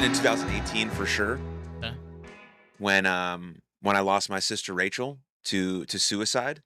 been in 2018 for sure Okay. when I lost my sister Rachel to suicide.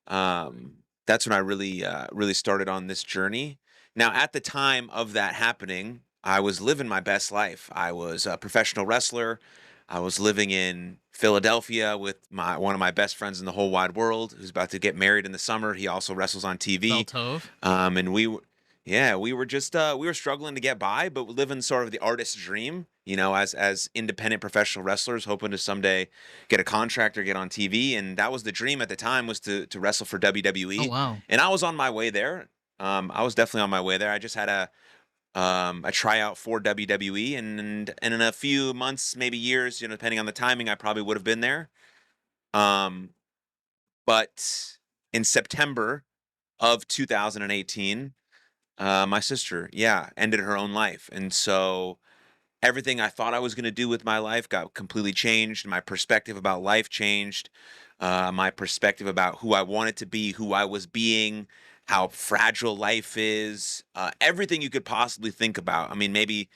That's when I really started on this journey. Now, at the time of that happening, I was living my best life. I was a professional wrestler. I was living in Philadelphia with my one of my best friends in the whole wide world, who's about to get married in the summer. He also wrestles on Val TV. Tove. And yeah, we were just we were struggling to get by, but living sort of the artist's dream, as independent professional wrestlers, hoping to someday get a contract or get on TV. And that was the dream at the time, was to wrestle for Oh, WWE. wow. And I was on my way there. I was definitely on my way there. I just had a tryout for WWE, and in a few months, maybe years, depending on the timing, I probably would have been there. Um, but in September of 2018, my sister, yeah, ended her own life. And so everything I thought I was going to do with my life got completely changed. My perspective about life changed. My perspective about who I wanted to be, who I was being, how fragile life is, everything you could possibly think about. I mean, maybe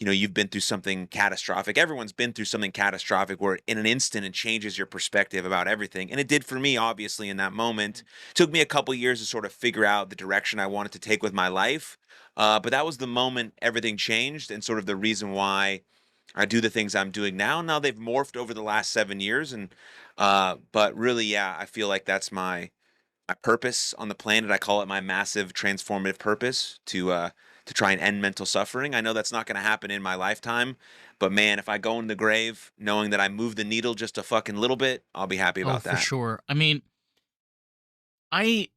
you've been through something catastrophic. Everyone's been through something catastrophic where in an instant it changes your perspective about everything. And it did for me, obviously, in that moment. It took me a couple years to sort of figure out the direction I wanted to take with my life. But that was the moment everything changed, and sort of the reason why I do the things I'm doing now. Now they've morphed over the last 7 years, and but really, yeah, I feel like that's my purpose on the planet. I call it my massive transformative purpose to try and end mental suffering. I know that's not going to happen in my lifetime, but man, if I go in the grave knowing that I moved the needle just a fucking little bit, I'll be happy Oh, about for that. sure. I mean, I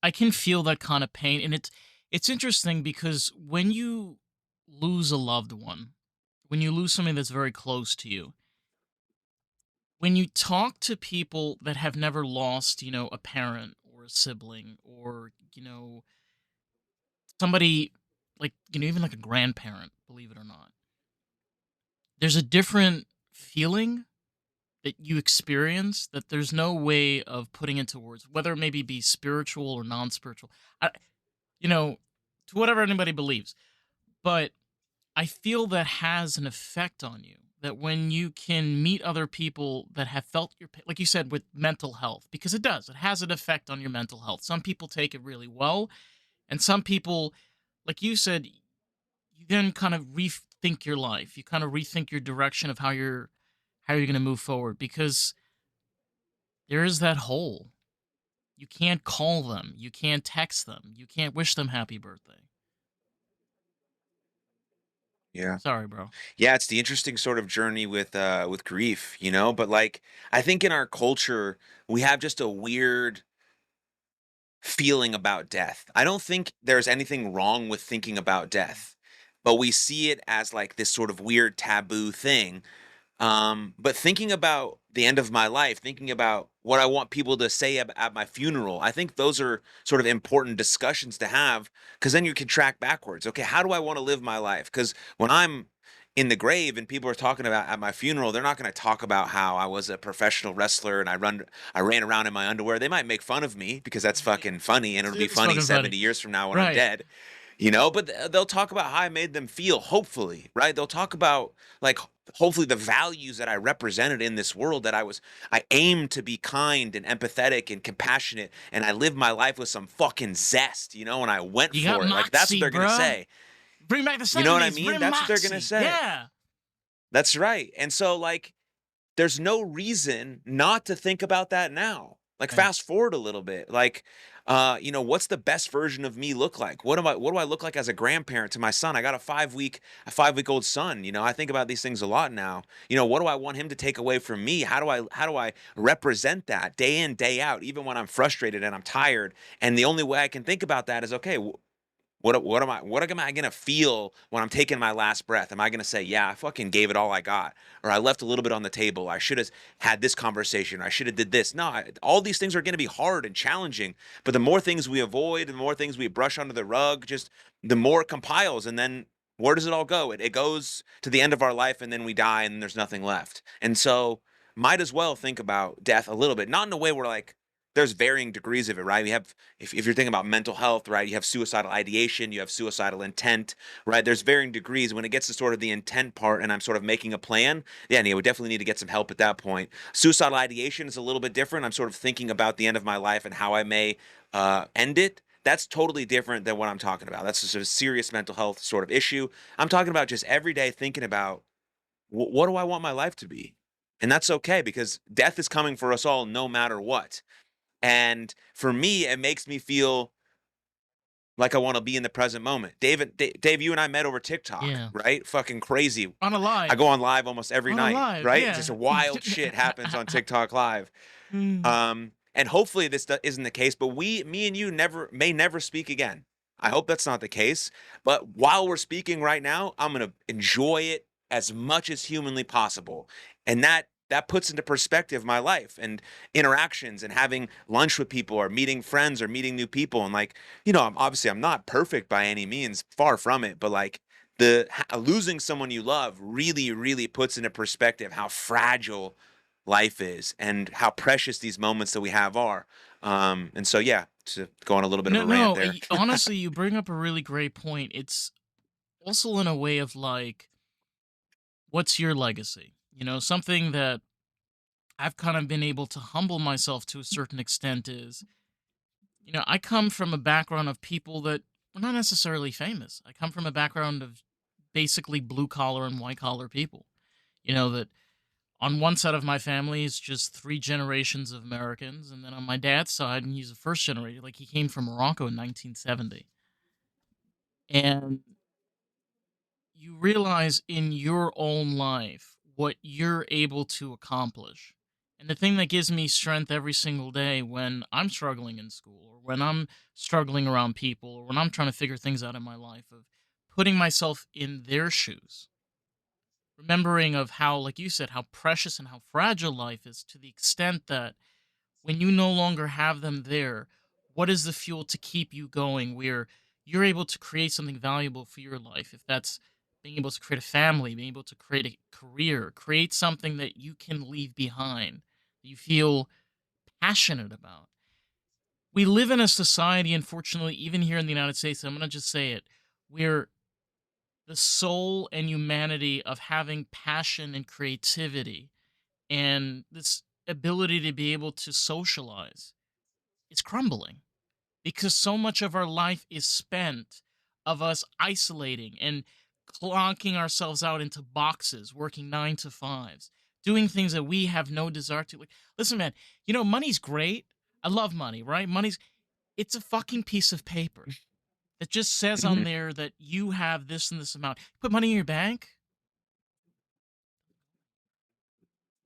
I can feel that kind of pain, and it's interesting because when you lose a loved one, when you lose something that's very close to you, when you talk to people that have never lost, a parent or a sibling or, somebody like, even like a grandparent, believe it or not, there's a different feeling that you experience that there's no way of putting into words, whether it maybe be spiritual or non-spiritual, I, you know, to whatever anybody believes. But I feel that has an effect on you. That when you can meet other people that have felt your pain, like you said, with mental health, because it does, it has an effect on your mental health. Some people take it really well, and some people, like you said, you then kind of rethink your life. You kind of rethink your direction of how you're going to move forward because there is that hole. You can't call them. You can't text them. You can't wish them happy birthday. Yeah. Sorry, bro. Yeah, it's the interesting sort of journey with grief, but like I think in our culture we have just a weird feeling about death. I don't think there's anything wrong with thinking about death, but we see it as like this sort of weird taboo thing. But thinking about the end of my life, thinking about what I want people to say at my funeral, I think those are sort of important discussions to have, because then you can track backwards. Okay, how do I want to live my life? Because when I'm in the grave and people are talking about at my funeral, they're not going to talk about how I was a professional wrestler and I ran around in my underwear. They might make fun of me because that's fucking funny, and it'll be It's funny fucking funny. 70 years from now when I'm Right. dead. But they'll talk about how I made them feel, hopefully, right? They'll talk about, like, hopefully the values that I represented in this world, that I aimed to be kind and empathetic and compassionate, and I lived my life with some fucking zest, and I went You got for it. Like, that's what moxie, they're going to bruh. say. Bring back the You know what I 70s. mean? Bring That's what they're going to moxie. say. Yeah. That's right. And so, like, there's no reason not to think about that now. Like, Right. fast forward a little bit. Like, what's the best version of me look like? What do I look like as a grandparent to my son? I got a 5-week old son. I think about these things a lot now. What do I want him to take away from me? How do I represent that day in, day out, even when I'm frustrated and I'm tired? And the only way I can think about that is, okay, what am I gonna feel when I'm taking my last breath? Am I gonna say, yeah, I fucking gave it all I got, or I left a little bit on the table? I should have had this conversation. Or I should have did this. No, all these things are gonna be hard and challenging. But the more things we avoid, the more things we brush under the rug, just the more it compiles. And then where does it all go? It goes to the end of our life, and then we die, and there's nothing left. And so, might as well think about death a little bit, not in a way where like there's varying degrees of it, right? We have, if you're thinking about mental health, right, you have suicidal ideation, you have suicidal intent, right? There's varying degrees. When it gets to sort of the intent part and I'm sort of making a plan, yeah, we definitely need to get some help at that point. Suicidal ideation is a little bit different. I'm sort of thinking about the end of my life and how I may end it. That's totally different than what I'm talking about. That's just a serious mental health sort of issue. I'm talking about just every day thinking about what do I want my life to be? And that's okay because death is coming for us all no matter what. And for me, it makes me feel like I want to be in the present moment. Dave, you and I met over TikTok, Yeah. right? Fucking crazy. On a I live. go on live almost every On a night, live, right? Just yeah. a wild shit happens on TikTok live. Mm. And hopefully this isn't the case, but me and you may never speak again. I hope that's not the case. But while we're speaking right now, I'm gonna enjoy it as much as humanly possible, and that puts into perspective my life and interactions and having lunch with people or meeting friends or meeting new people. And like, I'm not perfect by any means, far from it, but like losing someone you love really, really puts into perspective how fragile life is and how precious these moments that we have are. And so, yeah, to go on a little bit of No, a rant no. there. Honestly, you bring up a really great point. It's also in a way of like, what's your legacy? Something that I've kind of been able to humble myself to a certain extent is, I come from a background of people that were not necessarily famous. I come from a background of basically blue collar and white collar people. That on one side of my family is just three generations of Americans, and then on my dad's side, and he's a first generation, like he came from Morocco in 1970. And you realize in your own life what you're able to accomplish. And the thing that gives me strength every single day when I'm struggling in school or when I'm struggling around people or when I'm trying to figure things out in my life of putting myself in their shoes, remembering of how, like you said, how precious and how fragile life is to the extent that when you no longer have them there, what is the fuel to keep you going where you're able to create something valuable for your life? If that's being able to create a family, being able to create a career, create something that you can leave behind, that you feel passionate about. We live in a society, unfortunately, even here in the United States, I'm going to just say it, where the soul and humanity of having passion and creativity and this ability to be able to socialize is crumbling because so much of our life is spent of us isolating and clonking ourselves out into boxes, working 9 to 5s, doing things that we have no desire to. Like, listen, man, money's great. I love money, right? It's a fucking piece of paper that just says on Mhm. there that you have this and this amount. Put money in your bank,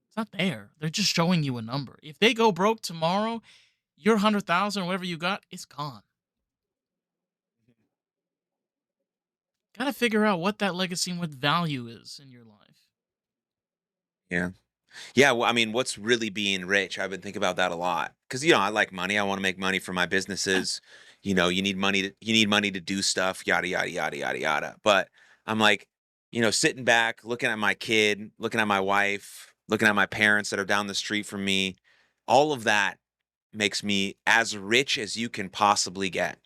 it's not there. They're just showing you a number. If they go broke tomorrow, your 100,000 or whatever you got, it's gone. Gotta figure out what that legacy and what value is in your life. Yeah. Yeah, well, I mean, what's really being rich? I've been thinking about that a lot because I like money. I want to make money for my Yeah. businesses. You need money to do stuff, yada yada yada yada yada. But I'm like, sitting back, looking at my kid, looking at my wife, looking at my parents that are down the street from me. All of that makes me as rich as you can possibly get.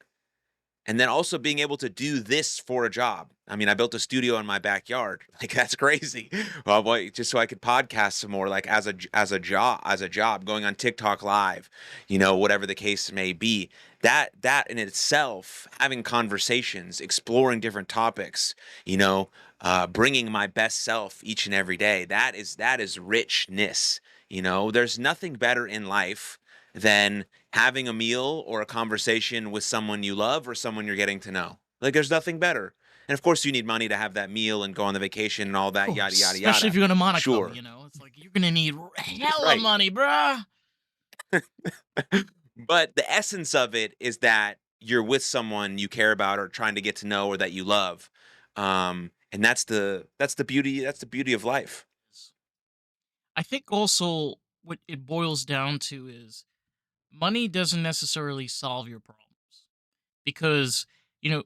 And then also being able to do this for a job. I mean, I built a studio in my backyard. Like that's crazy. Well, boy, just so I could podcast some more, like as a job, going on TikTok live, whatever the case may be. That in itself, having conversations, exploring different topics, bringing my best self each and every day. That is richness. There's nothing better in life than having a meal or a conversation with someone you love or someone you're getting to know. Like there's nothing better. And of course you need money to have that meal and go on the vacation and all Of that yada course, yada especially if yada. you're going to Monaco, Sure. it's like you're gonna need hella Right. money, bruh. But the essence of it is that you're with someone you care about or trying to get to know or that you love. And that's the beauty of life. I think also what it boils down to is money doesn't necessarily solve your problems because, you know,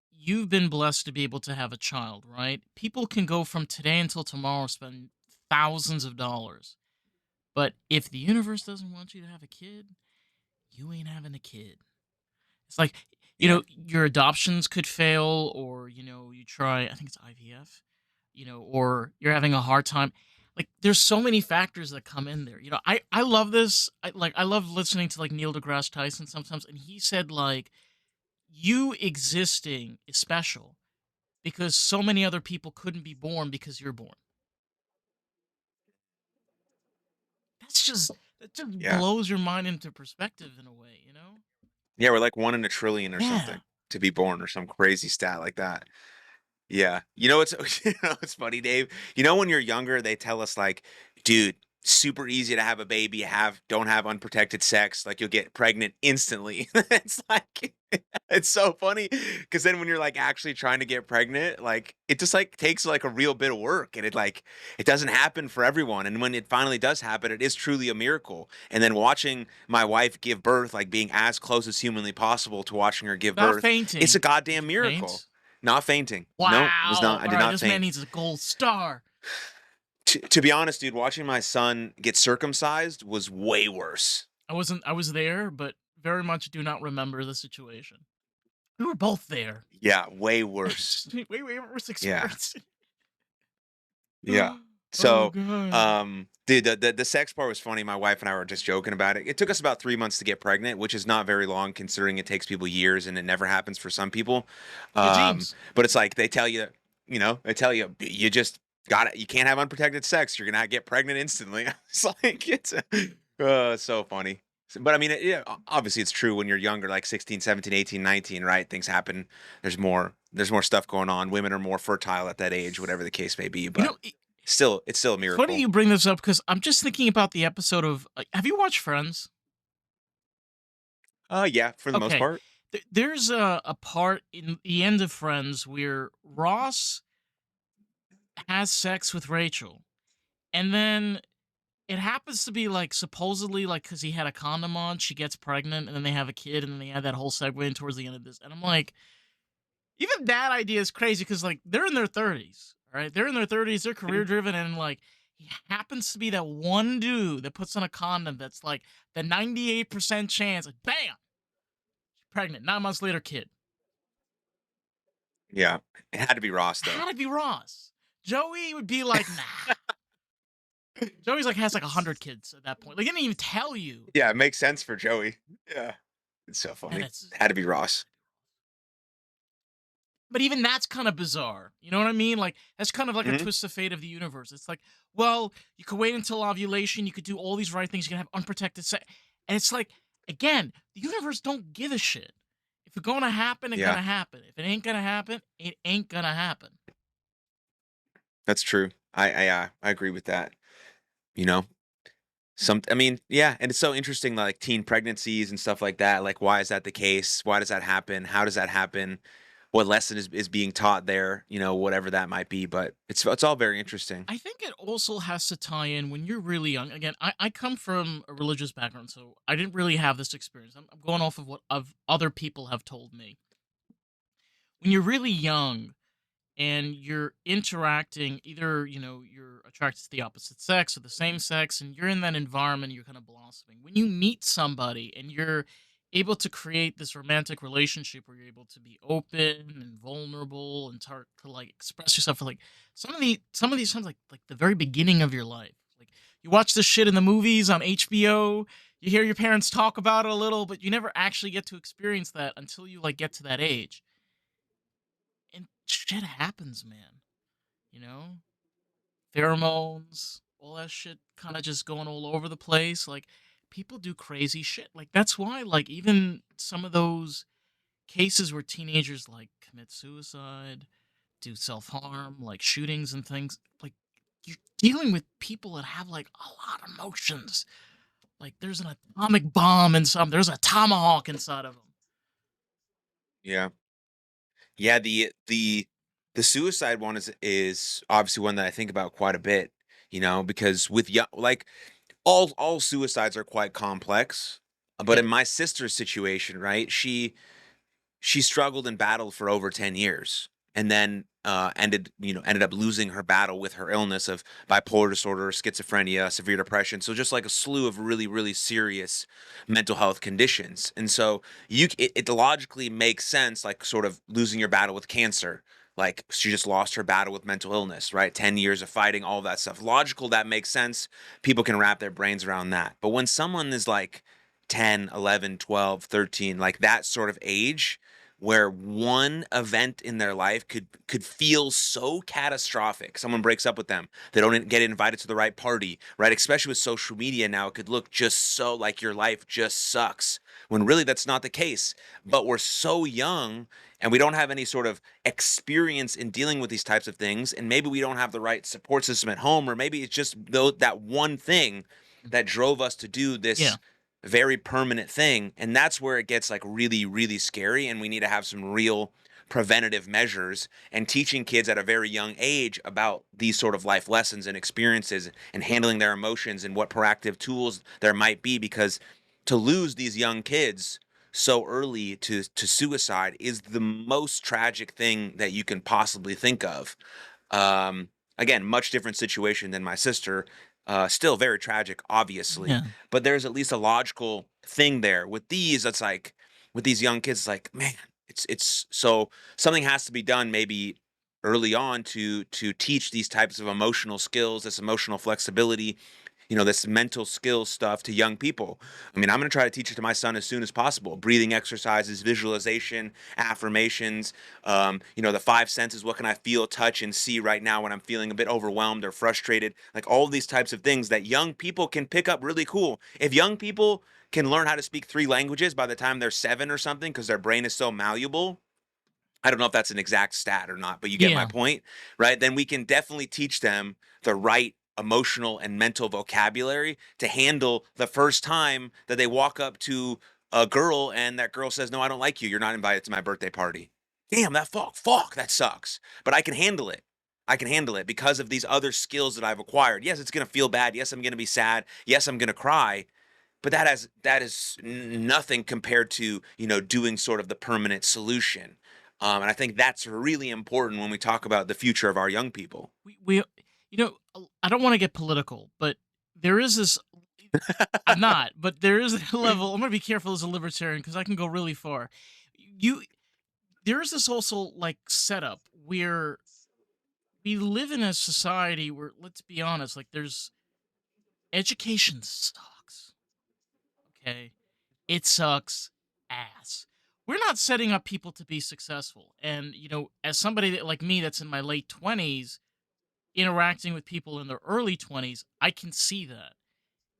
you've been blessed to be able to have a child, right? People can go from today until tomorrow spend thousands of dollars. But if the universe doesn't want you to have a kid, you ain't having a kid. It's like, Yeah. your adoptions could fail, or, you try, I think it's IVF, or you're having a hard time. Like, there's so many factors that come in there. I love this. I love listening to like Neil deGrasse Tyson sometimes, and he said like, you existing is special because so many other people couldn't be born because you're born. That's just that just Yeah. blows your mind into perspective in a way, you know? Yeah, we're like 1 in a trillion or Yeah. something to be born or some crazy stat like that. Yeah. You know what's it's funny, Dave? You know when you're younger, they tell us like, dude, super easy to have a baby, don't have unprotected sex, like you'll get pregnant instantly. It's like it's so funny because then when you're like actually trying to get pregnant, like it just like takes like a real bit of work and it doesn't happen for everyone. And when it finally does happen, it is truly a miracle. And then watching my wife give birth, like being as close as humanly possible to watching her give Not birth, it's a fainting. Did goddamn you miracle. faint? Not fainting. No, was Wow. not. I All did right, not this man faint. needs a gold star. To be honest, dude, watching my son get circumcised was way worse. I was there, but very much do not remember the situation. We were both there. Yeah, way worse. Just way worse Yeah, experience. yeah. Oh So, god. dude, the sex part was funny. My wife and I were just joking about it. It took us about 3 months to get pregnant, which is not very long considering it takes people years and it never happens for some people. Yeah, genes. But it's like they tell you, they tell you you just got it. You can't have unprotected sex. You're gonna get pregnant instantly. It's like so funny. But I mean, yeah, obviously it's true when you're younger, like 16, 17, 18, 19, right? Things happen. There's more stuff going on. Women are more fertile at that age, whatever the case may be. You But know, it's still a it's funny miracle. you bring this up because I'm just thinking about the episode of. Have you watched Friends? Yeah, for the most Okay, part. there's a part in the end of Friends where Ross has sex with Rachel, and then it happens to be like supposedly like because he had a condom on, she gets pregnant, and then they have a kid, and then they had that whole segue in towards the end of this, and I'm like, even that idea is crazy because like they're in their 30s, right? They're in their 30s, they're career Mhm. driven, and like he happens to be that one dude that puts on a condom that's like the 98% chance, like bam, she's pregnant. 9 months later, kid. Yeah, it had to be Ross though. Had to be Ross. Joey would be like, nah. Joey's like has like 100 kids at that point. Like, he didn't even tell you. Yeah, it makes sense for Joey. Yeah, it's so And funny. it's Had to be Ross. But even that's kind of bizarre. You know what I mean? Like, that's kind of like a Hmm. twist of fate of the universe. It's like, well, you could wait until ovulation, you could do all these right things, you can have unprotected sex. And it's like, again, the universe don't give a shit. If it's gonna happen, it's Yeah, gonna happen. If it ain't gonna happen, it ain't gonna happen. that's true. I agree with that. You know, I mean, yeah, and it's so interesting, like teen pregnancies and stuff like that. Like, why is that the case? Why does that happen? How does that happen? What lesson is being taught there? Whatever that might be. But it's all very interesting. I think it also has to tie in when you're really young. Again, I come from a religious background, so I didn't really have this experience. I'm going off of what of other people have told me. When you're really young, and you're interacting, either you're attracted to the opposite sex or the same sex, and you're in that environment, you're kind of blossoming. When you meet somebody and you're able to create this romantic relationship where you're able to be open and vulnerable and start to like express yourself for like some of these times, like the very beginning of your life, like you watch this shit in the movies on HBO, you hear your parents talk about it a little, but you never actually get to experience that until you like get to that age, and shit happens, man. You know, pheromones, all that shit kind of just going all over the place. Like, people do crazy shit. Like, that's why, like, even some of those cases where teenagers like commit suicide, do self harm, like shootings and things, like, you're dealing with people that have like a lot of emotions. Like, there's an atomic bomb in some, there's a tomahawk inside of them. Yeah. Yeah, the suicide one is obviously one that I think about quite a bit, because with young, like all suicides are quite complex. But Yeah. in my sister's situation, right, she struggled and battled for over 10 years. And then ended up losing her battle with her illness of bipolar disorder, schizophrenia, severe depression. So just like a slew of really, really serious mental health conditions. And so it logically makes sense, like sort of losing your battle with cancer. Like she just lost her battle with mental illness, right? 10 years of fighting, all that stuff. Logical, that makes sense. People can wrap their brains around that. But when someone is like 10, 11, 12, 13, like that sort of age, where one event in their life could feel so catastrophic. Someone breaks up with them. They don't get invited to the right party, right? Especially with social media now, it could look just so like your life just sucks when really that's not the case. But we're so young and we don't have any sort of experience in dealing with these types of things, and maybe we don't have the right support system at home, or maybe it's just that one thing that drove us to do Yeah. this very permanent thing. And that's where it gets like really, really scary. And we need to have some real preventative measures and teaching kids at a very young age about these sort of life lessons and experiences and handling their emotions and what proactive tools there might be. Because to lose these young kids so early to suicide is the most tragic thing that you can possibly think of. Again, much different situation than my sister. Still very tragic, obviously, Yeah. but there's at least a logical thing there. With these, it's like with these young kids, it's like, man, it's so something has to be done maybe early on to teach these types of emotional skills, this emotional flexibility, this mental skills stuff to young people. I mean, I'm going to try to teach it to my son as soon as possible. Breathing exercises, visualization, affirmations, the five senses. What can I feel, touch, and see right now when I'm feeling a bit overwhelmed or frustrated? Like all these types of things that young people can pick up really cool. If young people can learn how to speak three languages by the time they're 7 or something, because their brain is so malleable, I don't know if that's an exact stat or not, but you get my Yeah. point, right? Then we can definitely teach them the right emotional and mental vocabulary to handle the first time that they walk up to a girl and that girl says, "No, I don't like you. You're not invited to my birthday party." Damn, fuck, that sucks. But I can handle it. I can handle it because of these other skills that I've acquired. Yes, it's going to feel bad. Yes, I'm going to be sad. Yes, I'm going to cry, but that is nothing compared to doing sort of the permanent solution. And I think that's really important when we talk about the future of our young people. We I don't want to get political, but there is this. I'm not, but there is a level. I'm gonna be careful as a libertarian because I can go really far. You There is this also like setup where we live in a society where, let's be honest, like there's education sucks. Okay, it sucks ass. We're not setting up people to be successful, and as somebody like me that's in my late 20s, interacting with people in their early 20s, I can see that.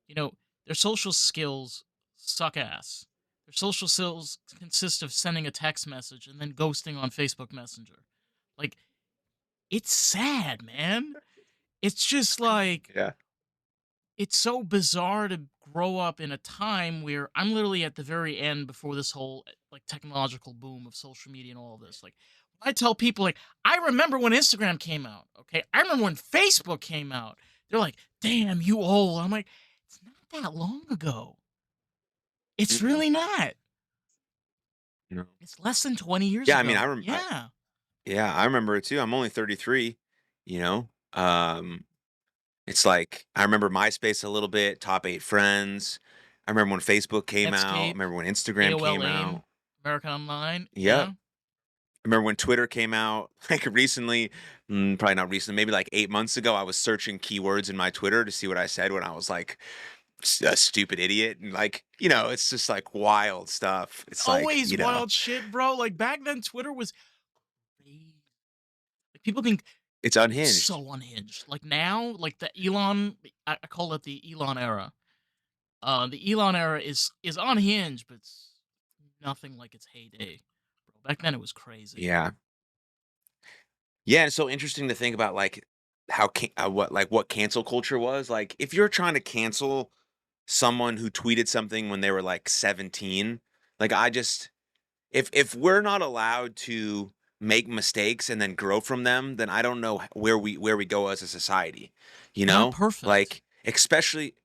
You know, their social skills suck ass. Their social skills consist of sending a text message and then ghosting on Facebook Messenger. Like, it's sad, man. It's just like, Yeah. it's so bizarre to grow up in a time where I'm literally at the very end before this whole like technological boom of social media and all of this. Like, I tell people, like, I remember when Instagram came out. Okay, I remember when Facebook came out. They're like, "Damn, you old." I'm like, it's not that long ago. It's Mm-mm. really not. No. It's less than 20 years Yeah, I mean, ago. Yeah. yeah, I remember it too. I'm only 33. You know, it's like I remember MySpace a little bit, top 8 friends. I remember when Facebook came out. I Netscape, remember when Instagram AOL came AIM, out. America Online. Yep. Yeah. I remember when Twitter came out, like recently, probably not recently, maybe like 8 months ago. I was searching keywords in my Twitter to see what I said when I was like a stupid idiot, and like it's just like wild stuff. It's like Always wild shit, bro. Like back then, Twitter was crazy. Like people can it's unhinged. so unhinged. Like now, like the Elon, I call it the Elon era. The Elon era is unhinged, but it's nothing like its heyday, bro. Back then, it was crazy. Yeah, yeah. It's so interesting to think about like how what cancel culture was. Like if you're trying to cancel someone who tweeted something when they were like 17, like I just if we're not allowed to make mistakes and then grow from them, then I don't know where we go as a society. You We're not know, perfect. like especially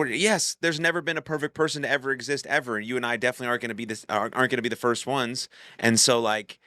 yes, there's never been a perfect person to ever exist ever, and you and I definitely aren't going to be the first ones. And so like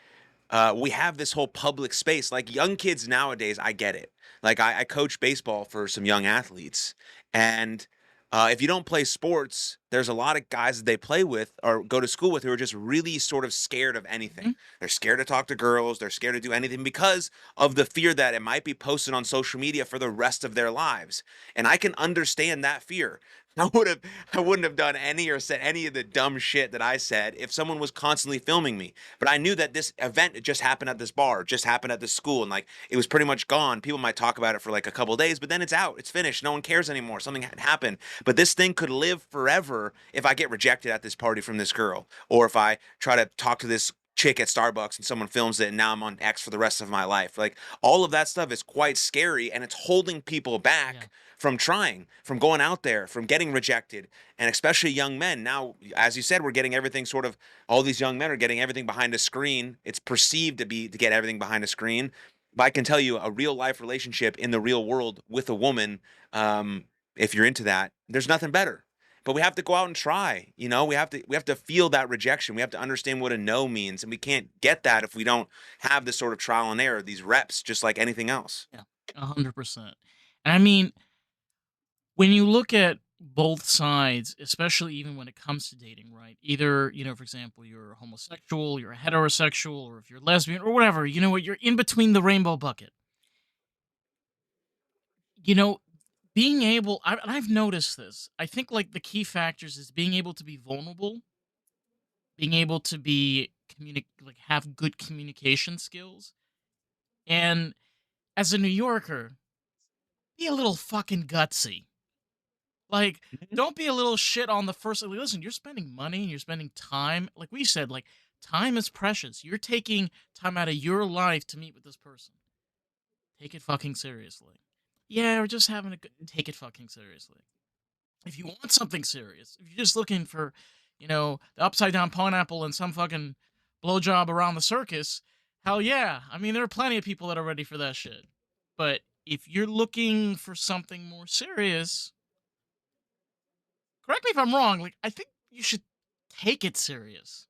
we have this whole public space. Like young kids nowadays, I get it. Like I coach baseball for some young athletes, and if you don't play sports, there's a lot of guys that they play with or go to school with who are just really sort of scared of anything. Mhm. They're scared to talk to girls. They're scared to do anything because of the fear that it might be posted on social media for the rest of their lives. And I can understand that fear. I would have I wouldn't have done any or said any of the dumb shit that I said if someone was constantly filming me. But I knew that this event just happened at this bar, just happened at this school, and like it was pretty much gone. People might talk about it for like a couple of days, but then it's out, it's finished. No one cares anymore. Something had happened. But this thing could live forever if I get rejected at this party from this girl, or if I try to talk to this chick at Starbucks and someone films it and now I'm on X for the rest of my life. Like all of that stuff is quite scary and it's holding people Yeah. back from trying, from going out there, from getting rejected, and especially young men. Now, as you said, we're getting everything sort of all these young men are getting everything behind a screen. It's perceived to get everything behind a screen. But I can tell you a real life relationship in the real world with a woman, if you're into that, there's nothing better. But we have to go out and try. You know, we have to feel that rejection. We have to understand what a no means, and we can't get that if we don't have this sort of trial and error, these reps, just like anything else. Yeah. 100%. And I mean, when you look at both sides, especially even when it comes to dating, right? Either, for example, you're homosexual, you're heterosexual, or if you're lesbian or whatever, you know what, you're in between the rainbow bucket. You know, being able, and I've noticed this. I think like the key factors is being able to be vulnerable, being able to be like have good communication skills, and as a New Yorker, be a little fucking gutsy. Like, Mhm. don't be a little shit on the first. Like, listen, you're spending money and you're spending time. Like we said, like time is precious. You're taking time out of your life to meet with this person. Take it fucking seriously. Yeah, we're just having a good. Take it fucking seriously. If you want something serious, if you're just looking for, the upside down pineapple and some fucking blowjob around the circus, hell yeah. I mean, there are plenty of people that are ready for that shit. But if you're looking for something more serious, correct me if I'm wrong. Like, I think you should take it serious.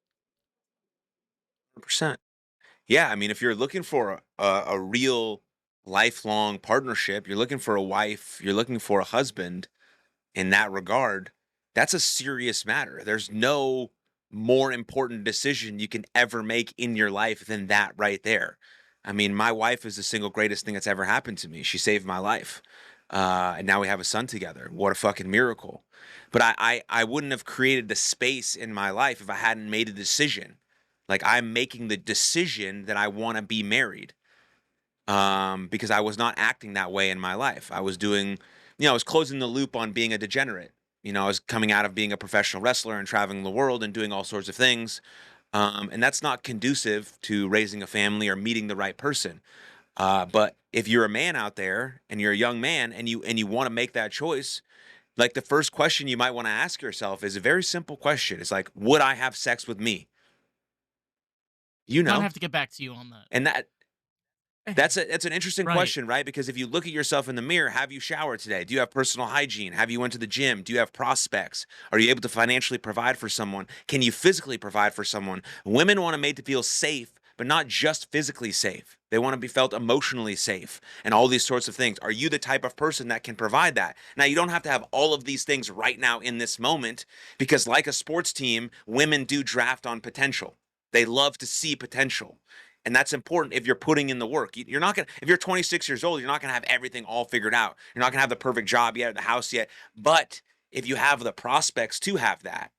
100%. Yeah, I mean, if you're looking for a real lifelong partnership, you're looking for a wife, you're looking for a husband in that regard, that's a serious matter. There's no more important decision you can ever make in your life than that right there. I mean, my wife is the single greatest thing that's ever happened to me. She saved my life. And now we have a son together. What a fucking miracle. But I wouldn't have created the space in my life if I hadn't made a decision. Like I'm making the decision that I want to be married. Because I was not acting that way in my life. I was doing, I was closing the loop on being a degenerate. I was coming out of being a professional wrestler and traveling the world and doing all sorts of things. And that's not conducive to raising a family or meeting the right person. But if you're a man out there and you're a young man and you want to make that choice, like the first question you might want to ask yourself is a very simple question. It's like, would I have sex with me? You Might know, have to get back to you on that. and that's an interesting Right. question, right? Because if you look at yourself in the mirror, have you showered today? Do you have personal hygiene? Have you went to the gym? Do you have prospects? Are you able to financially provide for someone? Can you physically provide for someone? Women want to made to feel safe, but not just physically safe. They want to be felt emotionally safe and all these sorts of things. Are you the type of person that can provide that? Now, you don't have to have all of these things right now in this moment because, like a sports team, women do draft on potential. They love to see potential. And that's important if you're putting in the work. You're not going to, if you're 26 years old, you're not going to have everything all figured out. You're not going to have the perfect job yet, or the house yet. But if you have the prospects to have that,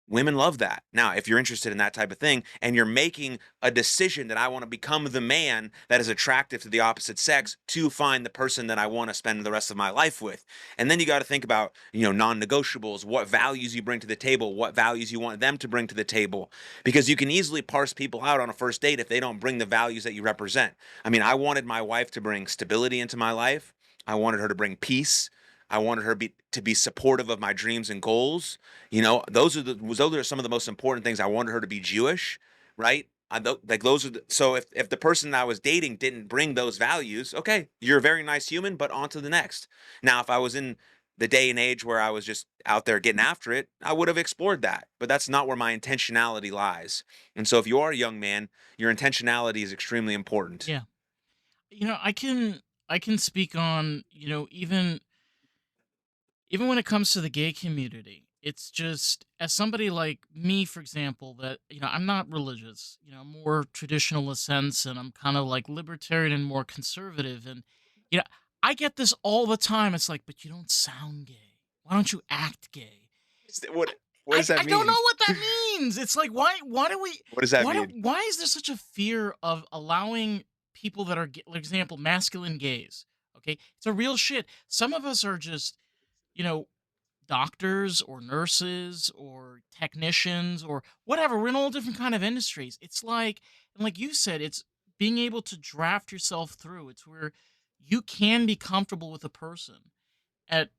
women love that. Now, if you're interested in that type of thing and you're making a decision that I want to become the man that is attractive to the opposite sex to find the person that I want to spend the rest of my life with. And then you got to think about, non-negotiables, what values you bring to the table, what values you want them to bring to the table, because you can easily parse people out on a first date if they don't bring the values that you represent. I mean, I wanted my wife to bring stability into my life. I wanted her to bring peace. I wanted her to be supportive of my dreams and goals. Those are some of the most important things. I wanted her to be Jewish, right? Like those are so if the person that I was dating didn't bring those values, okay, you're a very nice human, but on to the next. Now, if I was in the day and age where I was just out there getting after it, I would have explored that. But that's not where my intentionality lies. And so if you are a young man, your intentionality is extremely important. Yeah. I can speak on, even when it comes to the gay community, it's just as somebody like me, for example, that I'm not religious. I'm more traditional in a sense, and I'm kind of like libertarian and more conservative. And you know, I get this all the time. It's like, but you don't sound gay. Why don't you act gay? What what I, does that I don't know mean? what that means. It's like, why do we What does that mean? why is there such a fear of allowing people that are for example, masculine gays? Okay, it's a real shit. Some of us are just you know doctors or nurses or technicians or whatever. We're in all different kind of industries. It's like, and like you said, it's being able to draft yourself through. It's where you can be comfortable with a person at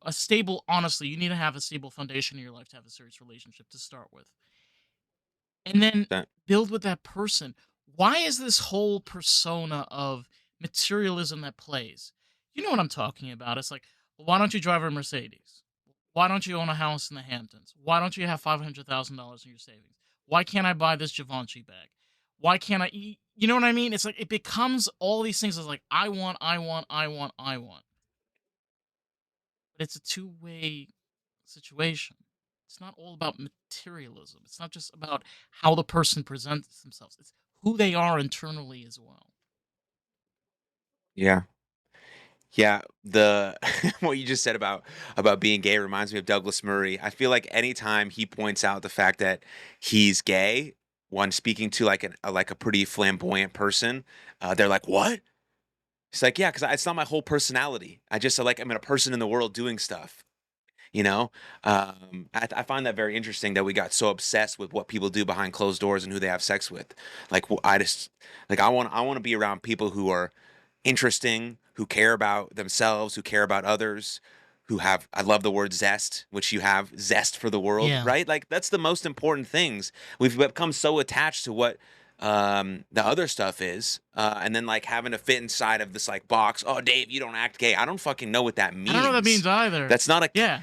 a stable. Honestly, you need to have a stable foundation in your life to have a serious relationship to start with, and then That build with that person. Why is this whole persona of materialism that plays? You know what I'm talking about. It's like, well, why don't you drive a Mercedes? Why don't you own a house in the Hamptons? Why don't you have $500,000 in your savings? Why can't I buy this Givenchy bag? Why can't I eat? You know what I mean? It's like it becomes all these things. It's like I want, I want, I want, I want. But it's a two-way situation. It's not all about materialism. It's not just about how the person presents themselves. It's who they are internally as well. yeah. Yeah, the what you just said about being gay reminds me of Douglas Murray. I feel like anytime he points out the fact that he's gay, when speaking to like a pretty flamboyant person, they're like, "What?" It's like, "Yeah, because it's not my whole personality. I'm a person in the world doing stuff." You know, I find that very interesting that we got so obsessed with what people do behind closed doors and who they have sex with. Like, I just like I want to be around people who are interesting, who care about themselves, who care about others, who have, I love the word zest, which you have, zest for the world, Yeah. right? Like that's the most important things. We've become so attached to what the other stuff is, and then like having to fit inside of this like box. Oh, Dave, you don't act gay. I don't fucking know what that I don't know what that means. means either. That's not a Yeah.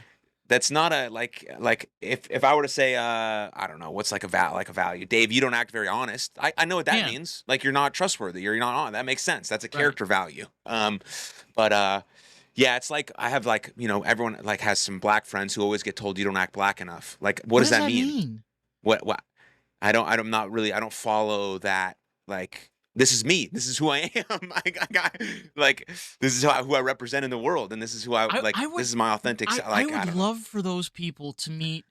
that's not a like if I were to say I don't know what's like a value. Dave, you don't act very honest. I know what that Yeah. means. Like you're not trustworthy. You're not on. That makes sense. That's a Right. character value. But yeah, it's like I have like everyone like has some black friends who always get told you don't act black enough. Like what What does does that that mean? mean? What I'm not really I don't follow that like this is me. This is who I am. Like this is who I represent in the world and this is who I I like I this would is my authentic I like I would don't know. love for those people to meet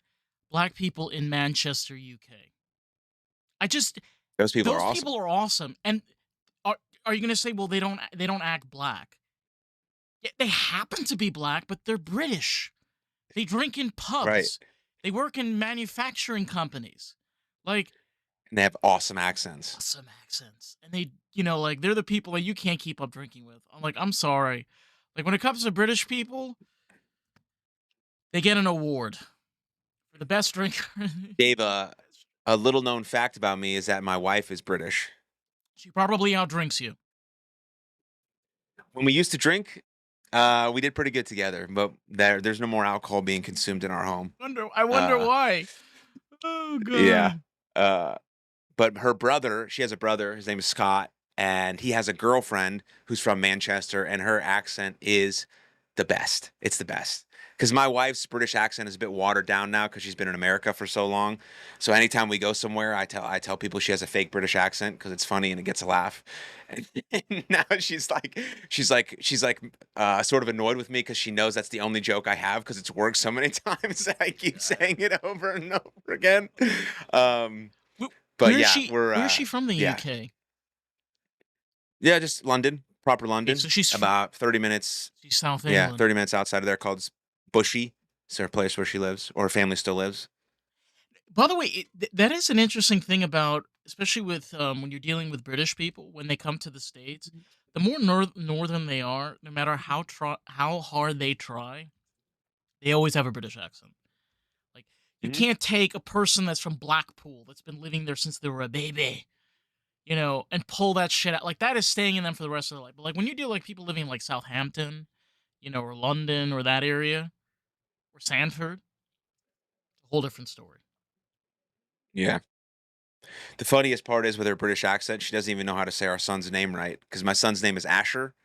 black people in Manchester, UK. I just Those people are those awesome. people are awesome. And are are you going to say, well, they don't act black? Yeah, they happen to be black, but they're British. They drink in Right. pubs. They work in manufacturing companies. Like And they have awesome accents. awesome accents. And like they're the people that you can't keep up drinking with. I'm like, I'm sorry. Like when it comes to British people, they get an award for the best drinker. Dave, a little known fact about me is that my wife is British. She probably outdrinks you. When we used to drink, we did pretty good together, but there's no more alcohol being consumed in our home. I wonder Uh, why. Oh yeah. god. Uh, but her brother, she has a brother, his name is Scott, and he has a girlfriend who's from Manchester, and her accent is the best. It's the best. Because my wife's British accent is a bit watered down now because she's been in America for so long. So anytime we go somewhere, I tell people she has a fake British accent because it's funny and it gets a laugh. And now she's like sort of annoyed with me because she knows that's the only joke I have because it's worked so many times that I keep saying it over and over again. Um, but Where is yeah, she we're where is she from the yeah. UK? Yeah, just London, proper Okay, so London. About 30 minutes. she's South Yeah, England. 30 minutes outside of there called Bushy. It's her place where she lives, or her family still lives. By the way, that is an interesting thing about, especially with when you're dealing with British people when they come to the states. The more northern they are, no matter how hard they try, they always have a British accent. Like you Hmm. can't take a person that's from Blackpool that's been living there since they were a baby, and pull that shit out. Like that is staying in them for the rest of their life. But like when you deal like people living in like Southampton, or London or that area or Sanford, a whole different story. Yeah. The funniest part is with her British accent, she doesn't even know how to say our son's name right because my son's name is Asher,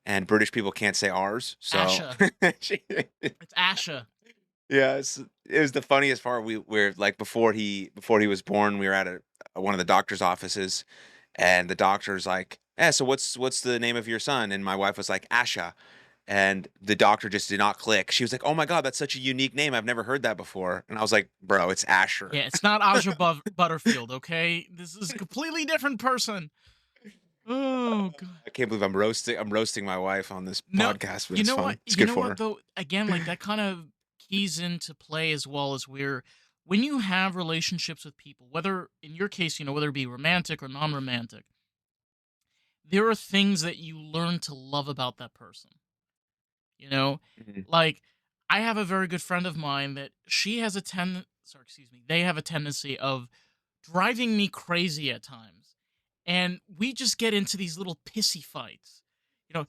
and British people can't say ours. So, Asha. she, It's Asha. yeah, it was the funniest part. We're like before he was born, we were at one of the doctor's offices, and the doctor's like, "Yeah, so what's the name of your son?" And my wife was like, "Asha." And the doctor just did not click. She was like, "Oh my God, that's such a unique name. I've never heard that before." And I was like, "Bro, it's Asher." Yeah, it's not Aja Butterfield, okay? This is a completely different person. Oh god. I can't believe I'm roasting my wife on this No, podcast, but you it's know what? fun. It's You good know for what her. though? Again, like that kind of keys into play as well as when you have relationships with people, whether in your case, whether it be romantic or non-romantic, there are things that you learn to love about that person. You know, Mhm. like I have a very good friend of mine that she has a sorry, excuse me, they have a tendency of driving me crazy at times. And we just get into these little pissy fights. You know,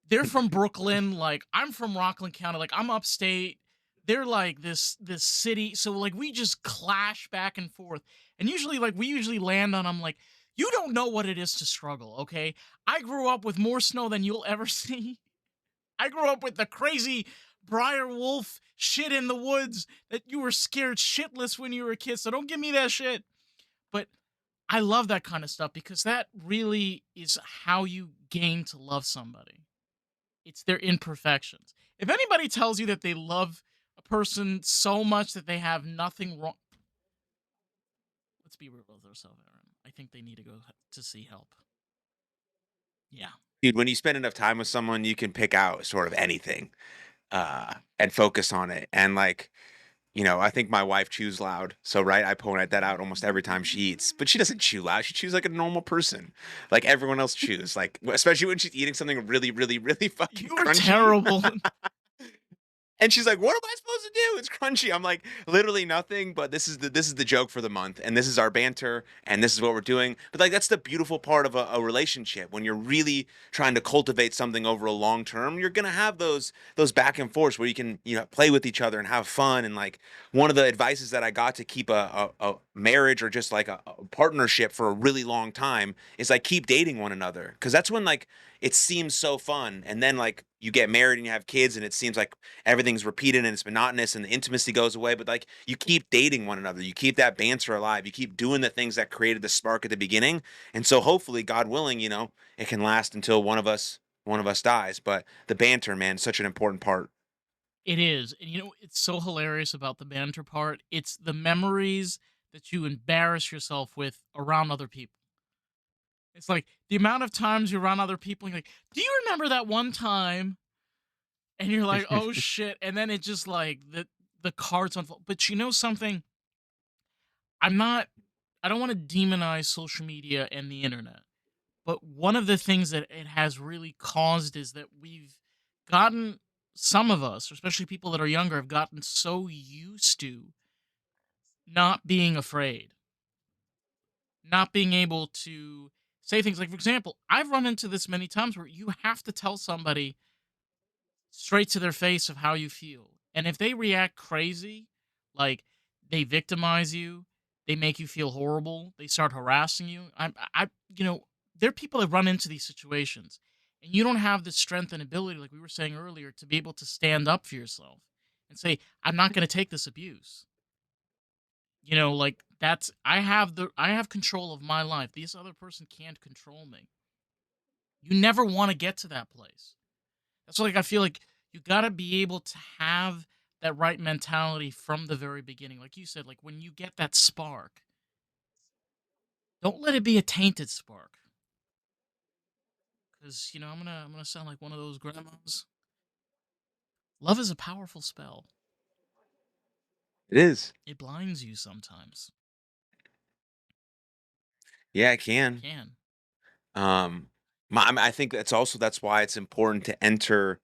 they're from Brooklyn, like I'm from Rockland County, like I'm upstate. They're like this city, so like we just clash back and forth. And usually like we usually land on I'm like, you don't know what it is to struggle, okay? I grew up with more snow than you'll ever see. I grew up with the crazy Briar Wolf shit in the woods that you were scared shitless when you were a kid. So don't give me that shit. But I love that kind of stuff because that really is how you gain to love somebody. It's their imperfections. If anybody tells you that they love a person so much that they have nothing wrong, let's be real with ourselves, Aaron. I think they need to go to see help. Yeah. Dude, when you spend enough time with someone, you can pick out sort of anything, and focus on it. And like, I think my wife chews loud. So, right, I point that out almost every time she eats. But she doesn't chew loud. She chews like a normal person, like everyone else chews. Like, especially when she's eating something really, really, really fucking You are crunchy. terrible. And she's like, "What am I supposed to do? It's crunchy." I'm like, "Literally nothing, but this is the joke for the month, and this is our banter, and this is what we're doing." But like that's the beautiful part of a relationship. When you're really trying to cultivate something over a long term, you're gonna have those back and forths where you can play with each other and have fun. And like one of the advices that I got to keep a marriage or just like a partnership for a really long time is like keep dating one another because that's when like it seems so fun, and then like you get married and you have kids and it seems like everything's repeated and it's monotonous and the intimacy goes away. But like you keep dating one another, you keep that banter alive, you keep doing the things that created the spark at the beginning. And so hopefully, God willing, it can last until one of us dies. But the banter, man, is such an important part. It is. And it's so hilarious about the banter part. It's the memories that you embarrass yourself with around other people. It's like the amount of times you're around other people and you're like, do you remember that one time? And you're like, oh shit. And then it just like the cards unfold. But you know something? I'm not I don't want to demonize social media and the internet. But one of the things that it has really caused is that we've gotten some of us, especially people that are younger, have gotten so used to not being afraid, not being able to say things like, for example, I've run into this many times where you have to tell somebody straight to their face of how you feel. And if they react crazy, like they victimize you, they make you feel horrible, they start harassing you. There are people that run into these situations, and you don't have the strength and ability, like we were saying earlier, to be able to stand up for yourself and say, "I'm not going to take this abuse." Like I have control of my life. This other person can't control me. You never want to get to that place. That's like I feel like you gotta be able to have that right mentality from the very beginning. Like you said, like when you get that spark, don't let it be a tainted spark. Because I'm gonna sound like one of those grandmas. Love is a powerful spell. It is. It blinds you sometimes. Yeah, it It can. can. I think that's why it's important to enter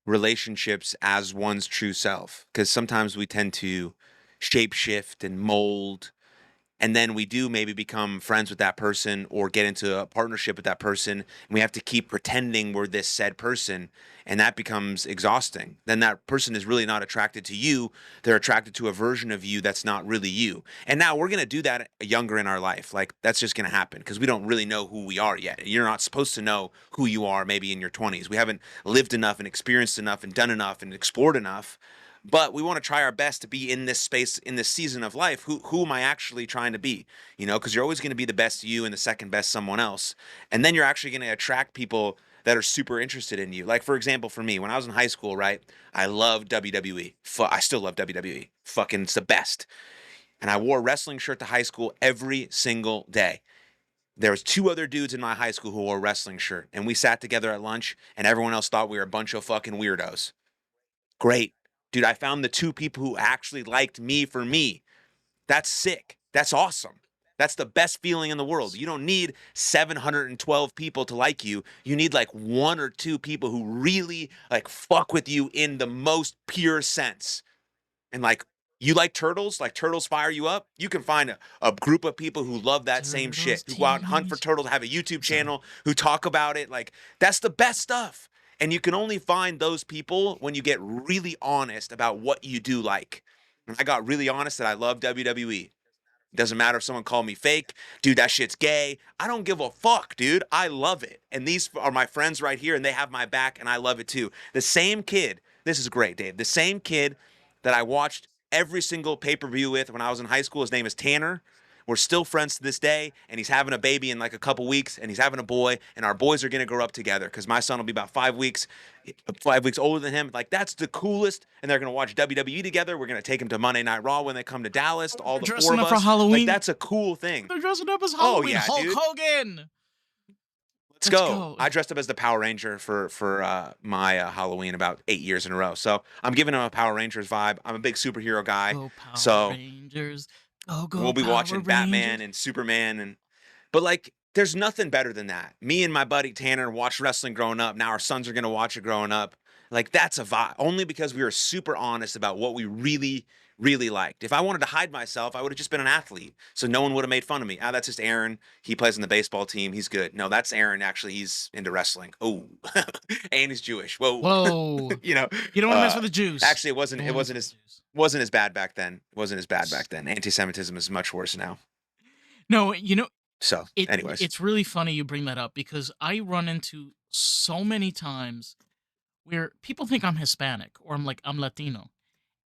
relationships as one's true self because sometimes we tend to shape shift and mold and then we do maybe become friends with that person or get into a partnership with that person, and we have to keep pretending we're this said person, and that becomes exhausting. Then that person is really not attracted to you. They're attracted to a version of you that's not really you. And now we're going to do that younger in our life. Like that's just going to happen because we don't really know who we are yet. You're not supposed to know who you are maybe in your 20s. We haven't lived enough and experienced enough and done enough and explored enough. But we want to try our best to be in this space, in this season of life. Who am I actually trying to be? You know, because you're always going to be the best you and the second best someone else. And then you're actually going to attract people that are super interested in you. Like, for example, for me, when I was in high school, right, I loved WWE. I still love WWE. Fucking, it's the best. And I wore a wrestling shirt to high school every single day. There was two other dudes in my high school who wore a wrestling shirt, and we sat together at lunch, and everyone else thought we were a bunch of fucking weirdos. Great. Dude, I found the two people who actually liked me for me. That's sick. That's awesome. That's the best feeling in the world. You don't need 712 people to like you. You need like one or two people who really like fuck with you in the most pure sense. And you like turtles fire you up. You can find a group of people who love that same Turtles, shit, who go out and hunt for teenage. turtles, have a YouTube Sorry. channel, who talk about it. Like that's the best stuff. And you can only find those people when you get really honest about what you do like. And I got really honest that I love WWE. Doesn't matter if someone called me fake. Dude, that shit's gay. I don't give a fuck, dude. I love it. And these are my friends right here, and they have my back, and I love it too. The same kid, this is great, Dave. The same kid that I watched every single pay per view with when I was in high school, his name is Tanner. We're still friends to this day, and he's having a baby in like a couple weeks, and he's having a boy, and our boys are gonna grow up together because my son will be about 5 weeks older than him. Like that's the coolest, and they're gonna watch WWE together. We're gonna take him to Monday Night Raw when they come to Dallas, all They're the four dressing of up for us. Like Halloween. that's a cool thing. They're dressing up as Oh Halloween. yeah, Hulk dude. Hogan. Let's Let's go. go. I dressed up as the Power Ranger for my Halloween about 8 years in a row. So I'm giving him a Power Rangers vibe. I'm a big superhero guy, Go Power so Rangers. Go we'll go be Power watching Batman Rangers. and Superman but like there's nothing better than that. Me and my buddy Tanner watched wrestling growing up. Now our sons are gonna watch it growing up. Like that's a vibe. Only because we were super honest about what we really, really liked. If I wanted to hide myself, I would have just been an athlete. So no one would have made fun of me. Ah, that's just Aaron. He plays in the baseball team. He's good. No, that's Aaron. Actually, he's into wrestling. Oh, and he's Jewish. Whoa. Whoa. you know, You don't want to mess uh, with the Jews. actually, it You wasn't. don't It want to mess wasn't with as the Jews. wasn't as bad back then. It wasn't as bad back then. Anti-Semitism is much worse now. No, So, anyways. it's really funny you bring that up because I run into so many times where people think I'm Hispanic or I'm Latino.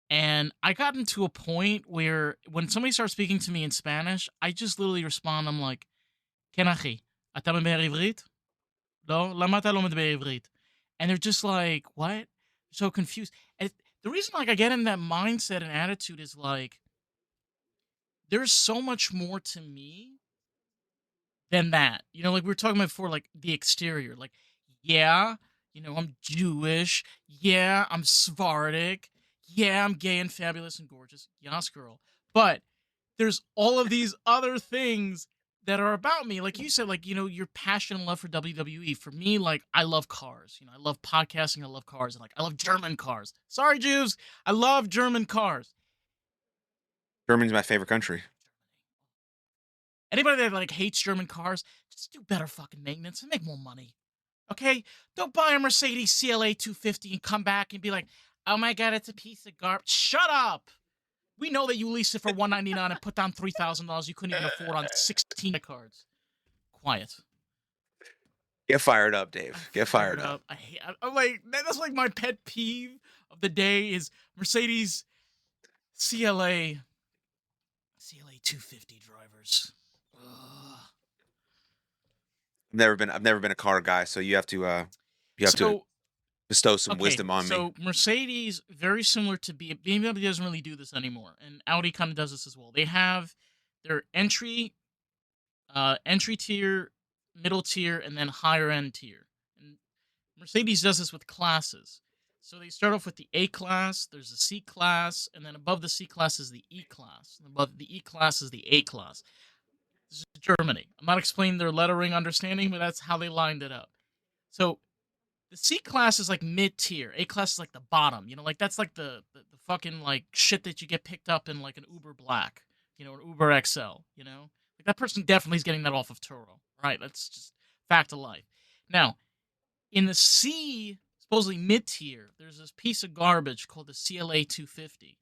And I got into a point where when somebody starts speaking to me in Spanish, I just literally respond. I'm like, "Kenachi, אתה מדבר עברית? לא? למה אתה לא מדבר עברית?" And they're just like, "What?" So confused. And the reason like I get in that mindset and attitude is like there's so much more to me than that. Like we were talking about before, like the exterior. Like, yeah, I'm Jewish. Yeah, I'm Sephardic. Yeah, I'm gay and fabulous and gorgeous. Yes, girl. But there's all of these other things that are about me. Like you said, like, your passion and love for WWE. For me, like, I love cars. I love podcasting. I love cars. And like, I love German cars. Sorry, Jews. I love German cars. Germany's my favorite country. Anybody that like hates German cars, just do better fucking maintenance and make more money. Okay? Don't buy a Mercedes CLA 250 and come back and be like, "Oh my god, it's a piece of garbage." Shut up. We know that you leased it for $199 and put down $3,000 you couldn't even afford on 16 cards. Quiet. Get fired up, Dave. Get Fired fired up. up. I'm like, that's like my pet peeve of the day is Mercedes CLA 250 drivers. Ugh. I've never been a car guy, so you have to So bestow some okay, wisdom on me. so Mercedes, very similar to BMW doesn't really do this anymore, and Audi kind of does this as well. They have their entry tier, middle tier, and then higher end tier. And Mercedes does this with classes. So they start off with the A class, there's the C class, and then above the C class is the E class. And above the E class is the A class. This is Germany. I'm not explaining their lettering understanding, but that's how they lined it up. So the C class is like mid tier. A class is like the bottom. Like that's like the fucking like shit that you get picked up in like an Uber Black. an Uber XL, like that person definitely is getting that off of Turo, right? That's just fact of life. Now, in the C, supposedly mid tier, there's this piece of garbage called the CLA 250.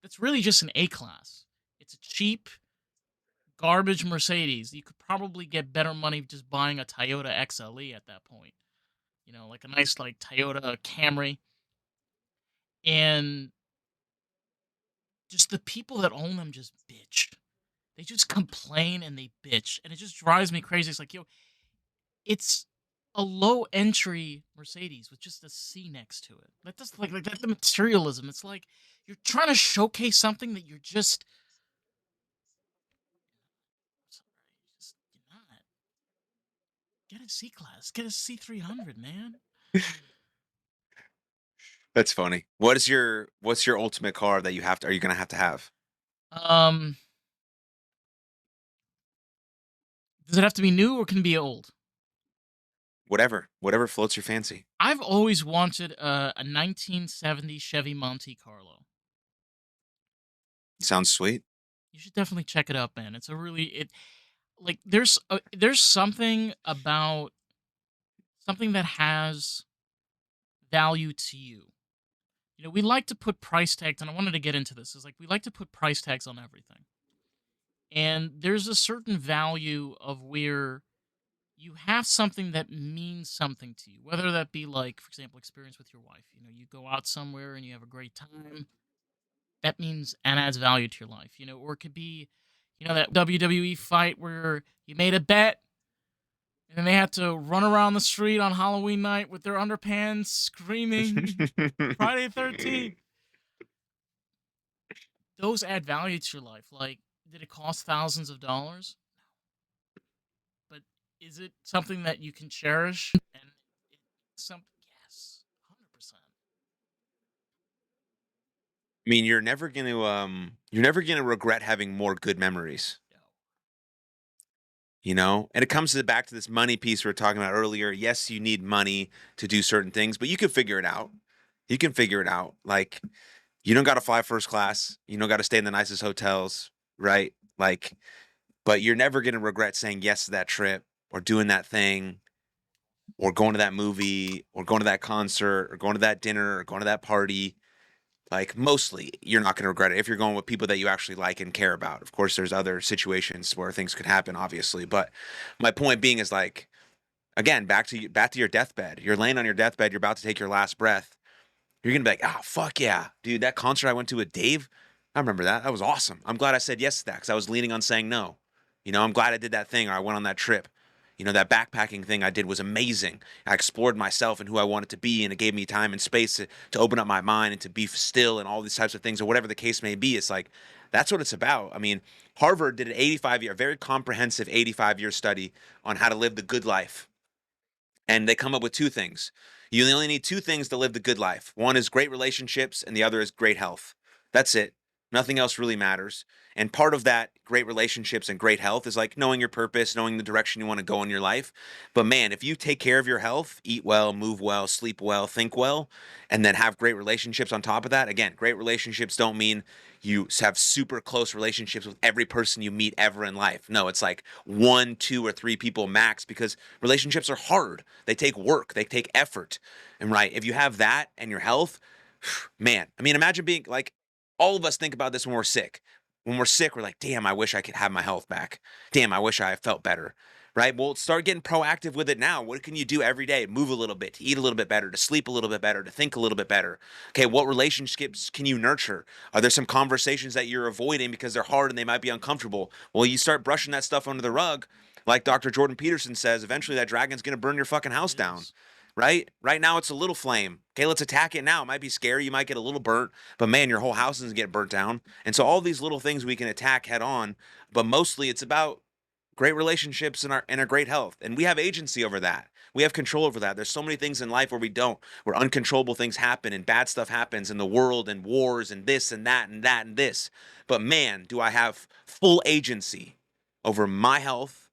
That's really just an A class. It's a cheap garbage Mercedes. You could probably get better money just buying a Toyota XLE at that point. Like a nice like Toyota Camry. And just the people that own them just bitch. They just complain and they bitch, and it just drives me crazy. It's like, it's a low entry Mercedes with just a C next to it. That does like that the materialism. It's like you're trying to showcase something that you're just sorry, you're not. Get a C class, get a C300, man. That's funny. What's your ultimate car that are you gonna have to have? Um, does it have to be new or can it be old? Whatever floats your fancy. I've always wanted a 1970 Chevy Monte Carlo. Sounds sweet. You should definitely check it out, man. It's a really it like there's something about something that has value to you. We like to put price tags, and I wanted to get into this. Is like we like to put price tags on everything, and there's a certain value of where you have something that means something to you, whether that be like, for example, experience with your wife. You go out somewhere and you have a great time. That means and adds value to your life. Or it could be, that WWE fight where you made a bet and then they had to run around the street on Halloween night with their underpants screaming Friday 13th. Those add value to your life. Like, did it cost thousands of dollars? But is it something that you can cherish? And some yes, 100%. I mean, you're never gonna regret having more good memories. No. And it comes back to this money piece we were talking about earlier. Yes, you need money to do certain things, but you can figure it out. You can figure it out. Like, you don't got to fly first class. You don't got to stay in the nicest hotels, right? Like, but you're never going to regret saying yes to that trip or doing that thing or going to that movie or going to that concert or going to that dinner or going to that party. Like, mostly, you're not going to regret it if you're going with people that you actually like and care about. Of course, there's other situations where things could happen, obviously. But my point being is like, again, back to your deathbed. You're laying on your deathbed. You're about to take your last breath. You're gonna be like, oh fuck yeah, dude, that concert I went to with Dave, I remember that. That was awesome. I'm glad I said yes to that because I was leaning on saying no. I'm glad I did that thing or I went on that trip. That backpacking thing I did was amazing. I explored myself and who I wanted to be, and it gave me time and space to open up my mind and to be still and all these types of things or whatever the case may be. It's like that's what it's about. I mean, Harvard did an 85-year, very comprehensive 85-year study on how to live the good life, and they come up with two things. You only need two things to live the good life. One is great relationships, and the other is great health. That's it. Nothing else really matters. And part of that great relationships and great health is like knowing your purpose, knowing the direction you want to go in your life. But man, if you take care of your health, eat well, move well, sleep well, think well, and then have great relationships on top of that, again, great relationships don't mean you have super close relationships with every person you meet ever in life. No, it's like one, two, or three people max because relationships are hard. They take work, they take effort. And right, if you have that and your health, man, I mean, imagine being like, all of us think about this when we're sick. When we're sick, we're like, damn, I wish I could have my health back. Damn, I wish I felt better. Right? Well, start getting proactive with it now. What can you do every day? Move a little bit, to eat a little bit better, to sleep a little bit better, to think a little bit better. Okay, what relationships can you nurture? Are there some conversations that you're avoiding because they're hard and they might be uncomfortable? Well, you start brushing that stuff under the rug. Like Dr. Jordan Peterson says, eventually that dragon's going to burn your fucking house It down. is. Right? Right now it's a little flame. Okay, let's attack it now. It might be scary. You might get a little burnt, but man, your whole house doesn't get burnt down. And so all these little things we can attack head on, but mostly it's about great relationships and our great health. And we have agency over that. We have control over that. There's so many things in life where we don't, where uncontrollable things happen and bad stuff happens in the world and wars and this and that and that and this. But man, do I have full agency over my health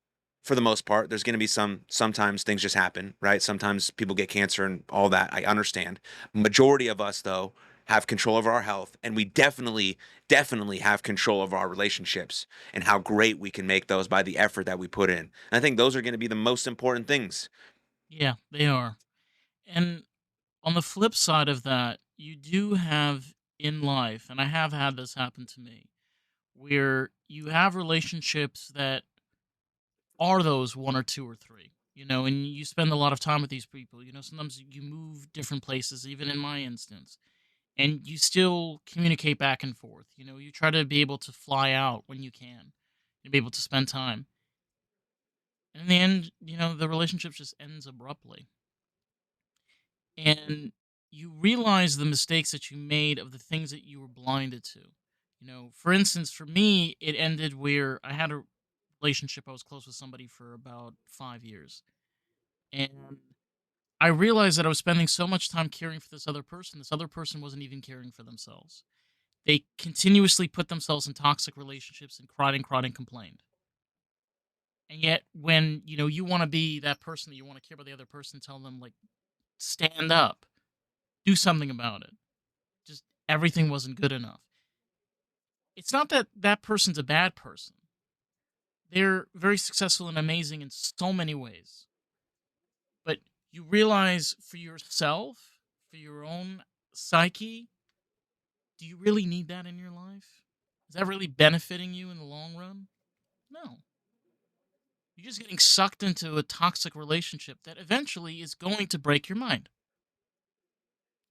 for the most part. There's going to be sometimes things just happen, right? Sometimes people get cancer and all that. I understand. Majority of us though, have control over our health, and we definitely have control over our relationships and how great we can make those by the effort that we put in. And I think those are going to be the most important things. Yeah, they are. And on the flip side of that, you do have in life, and I have had this happen to me, where you have relationships that are those one or two or three, and you spend a lot of time with these people. Sometimes you move different places, even in my instance, and you still communicate back and forth. You try to be able to fly out when you can and be able to spend time. And in the end, the relationship just ends abruptly. And you realize the mistakes that you made of the things that you were blinded to. For instance, for me, it ended where I had a relationship. I was close with somebody for about 5 years. And I realized that I was spending so much time caring for this other person. This other person wasn't even caring for themselves. They continuously put themselves in toxic relationships and cried and complained. And yet, when you want to be that person that you want to care about the other person, tell them like, stand up, do something about it. Just everything wasn't good enough. It's not that that person's a bad person. They're very successful and amazing in so many ways. But you realize for yourself, for your own psyche, do you really need that in your life? Is that really benefiting you in the long run? No. You're just getting sucked into a toxic relationship that eventually is going to break your mind.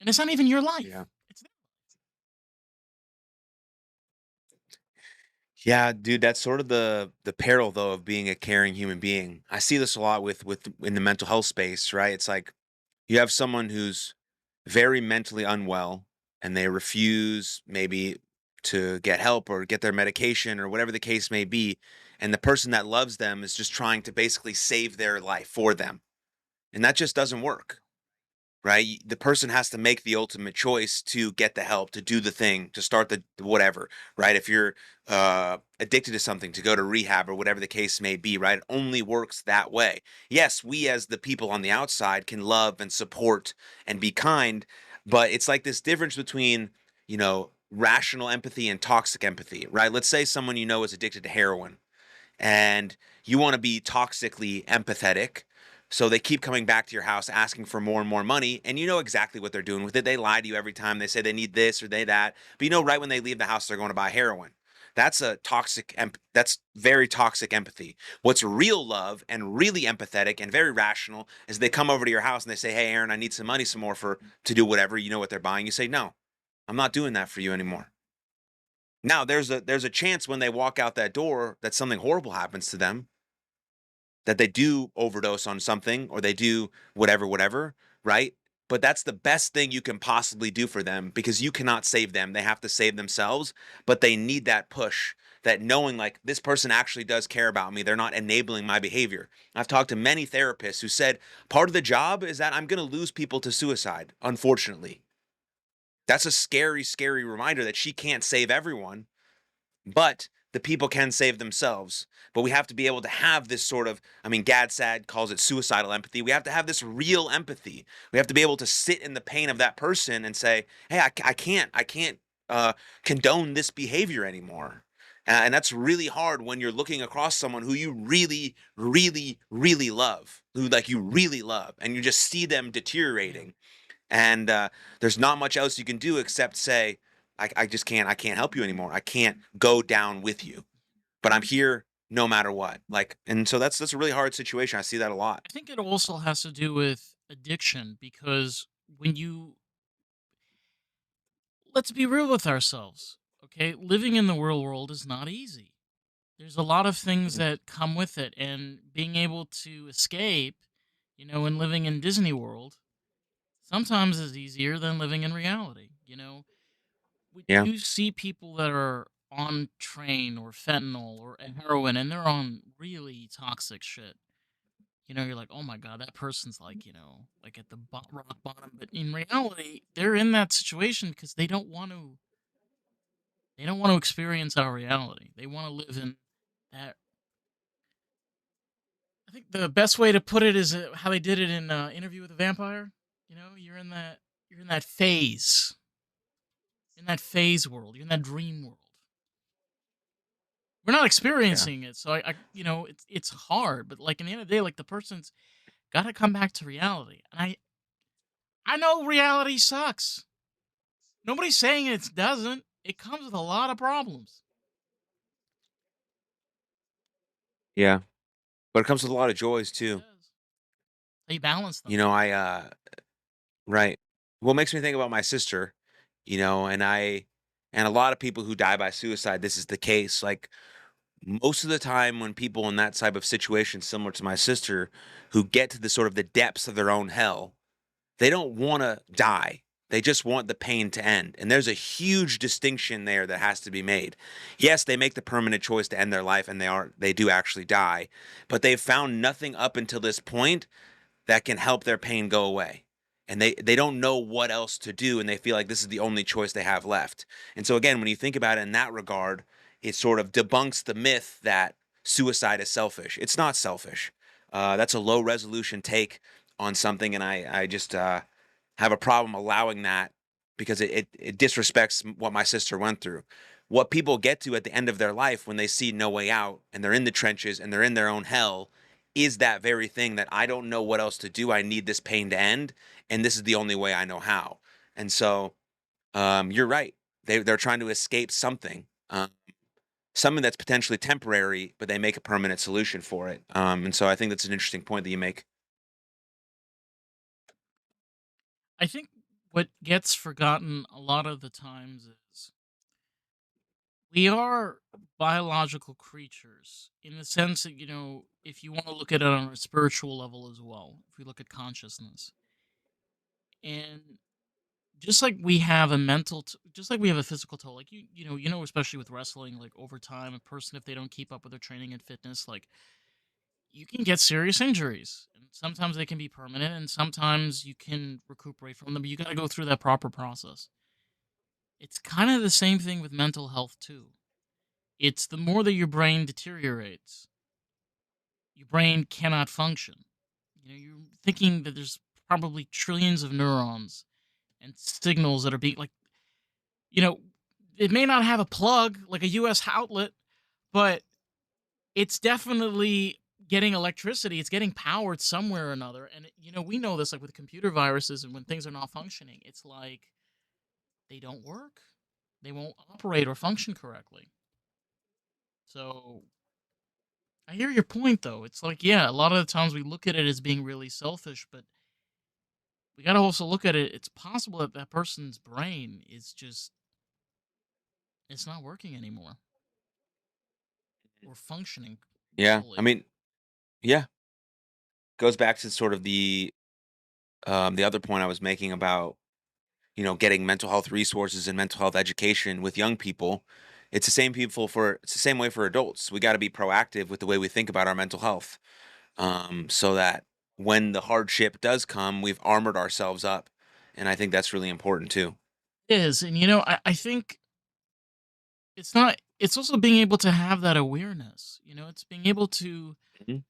And it's not even your Yeah. life. It's Yeah, dude, that's sort of the peril though of being a caring human being. I see this a lot with in the mental health space, right? It's like you have someone who's very mentally unwell and they refuse maybe to get help or get their medication or whatever the case may be, and the person that loves them is just trying to basically save their life for them. And that just doesn't work, right? The person has to make the ultimate choice to get the help, to do the thing, to start the whatever, right? If you're addicted to something, to go to rehab or whatever the case may be, right? It only works that way. Yes, we as the people on the outside can love and support and be kind, but it's like this difference between, rational empathy and toxic empathy, right? Let's say someone is addicted to heroin and you want to be toxically empathetic. So they keep coming back to your house asking for more and more money, and you know exactly what they're doing with it. They lie to you every time. They say they need this or they that, but right when they leave the house, they're going to buy heroin. That's very toxic empathy. What's real love and really empathetic and very rational is they come over to your house and they say, "Hey, Aaron, I need some money, some more for to do whatever." You know what they're buying. You say, "No, I'm not doing that for you anymore." Now there's a chance when they walk out that door that something horrible happens to them, that they do overdose on something or they do whatever, right? But that's the best thing you can possibly do for them because you cannot save them. They have to save themselves, but they need that push, that knowing like this person actually does care about me. They're not enabling my behavior. I've talked to many therapists who said part of the job is that I'm going to lose people to suicide, unfortunately. That's a scary, scary reminder that she can't save everyone, but the people can save themselves. But we have to be able to have this sort of, I mean, Gadsad calls it suicidal empathy. We have to have this real empathy. We have to be able to sit in the pain of that person and say, hey, I can't condone this behavior anymore. And that's really hard when you're looking across someone who you really, really, really love, who like you really love, and you just see them yeah. deteriorating. And there's not much else you can do except say, I just can't, I can't help you anymore. I can't go down with you, but I'm here no matter what. Like, and so that's a really hard situation. I see that a lot. I think it also has to do with addiction because when you let's be real with ourselves, okay? Living in the real world is not easy. There's a lot of things Mm. that come with it, and being able to escape, and living in Disney World sometimes is easier than living in reality. When Yeah. you see people that are on train or fentanyl or heroin and they're on really toxic shit, you're like, oh my God, that person's like, like at the rock bottom. But in reality, they're in that situation because they don't want to experience our reality. They want to live in that. I think the best way to put it is how they did it in Interview with a Vampire. You're in that phase. in that phase world, you're in that dream world. We're not Yeah. experiencing it, so it's hard. But like in the end of the day, like the person's got to come back to reality. And I know reality sucks. Nobody's saying it doesn't. It comes with a lot of problems. Yeah. But it comes with a lot of joys It too. does. How you balance You them. know, right. Well, it makes me think about my sister, and a lot of people who die by suicide, this is the case. Like most of the time when people in that type of situation similar to my sister who get to the sort of the depths of their own hell, they don't want to die. They just want the pain to end. And there's a huge distinction there that has to be made. Yes, they make the permanent choice to end their life and they do actually die, but they've found nothing up until this point that can help their pain go away. And they don't know what else to do, and they feel like this is the only choice they have left. And so again, when you think about it in that regard, it sort of debunks the myth that suicide is selfish. It's not selfish. That's a low resolution take on something, and I just have a problem allowing that because it disrespects what my sister went through. What people get to at the end of their life when they see no way out and they're in the trenches and they're in their own hell is that very thing that I don't know what else to do. I need this pain to end, and this is the only way I know how. And so, you're right. They're trying to escape something, something that's potentially temporary, but they make a permanent solution for it. And so, I think that's an interesting point that you make. I think what gets forgotten a lot of the times is we are biological creatures in the sense that, if you want to look at it on a spiritual level as well, if we look at consciousness, and just like we have a just like we have a physical toll, like especially with wrestling, like over time, a person, if they don't keep up with their training and fitness, like you can get serious injuries. And sometimes they can be permanent, and sometimes you can recuperate from them, but you got to go through that proper process. It's kind of the same thing with mental health, too. It's the more that your brain deteriorates, your brain cannot function. You're thinking that there's probably trillions of neurons and signals that are being like, you know, it may not have a plug like a US outlet, but it's definitely getting electricity. It's getting powered somewhere or another. And, we know this like with computer viruses and when things are not functioning, it's like they don't work, they won't operate or function correctly. So I hear your point though. It's like, yeah, a lot of the times we look at it as being really selfish, but we got to also look at it. It's possible that that person's brain is just, it's not working anymore or functioning Yeah, I fully. mean, yeah, goes back to sort of the other point I was making about getting mental health resources and mental health education with young people. It's the same way for adults. We got to be proactive with the way we think about our mental health, so that when the hardship does come, we've armored ourselves up, and I think that's really important too. It is. And, I think it's not, it's also being able to have that awareness, it's being able to Mhm.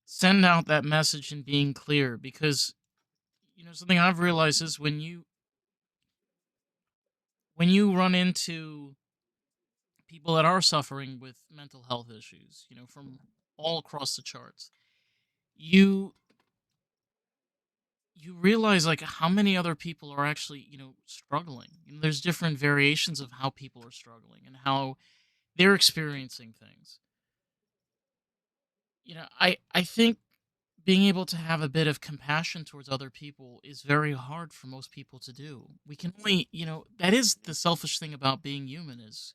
send out that message and being clear because, something I've realized is when you run into people that are suffering with mental health issues, from all across the charts, you you realize like how many other people are actually, struggling. There's different variations of how people are struggling and how they're experiencing things. I think being able to have a bit of compassion towards other people is very hard for most people to do. We can only, that is the selfish thing about being human is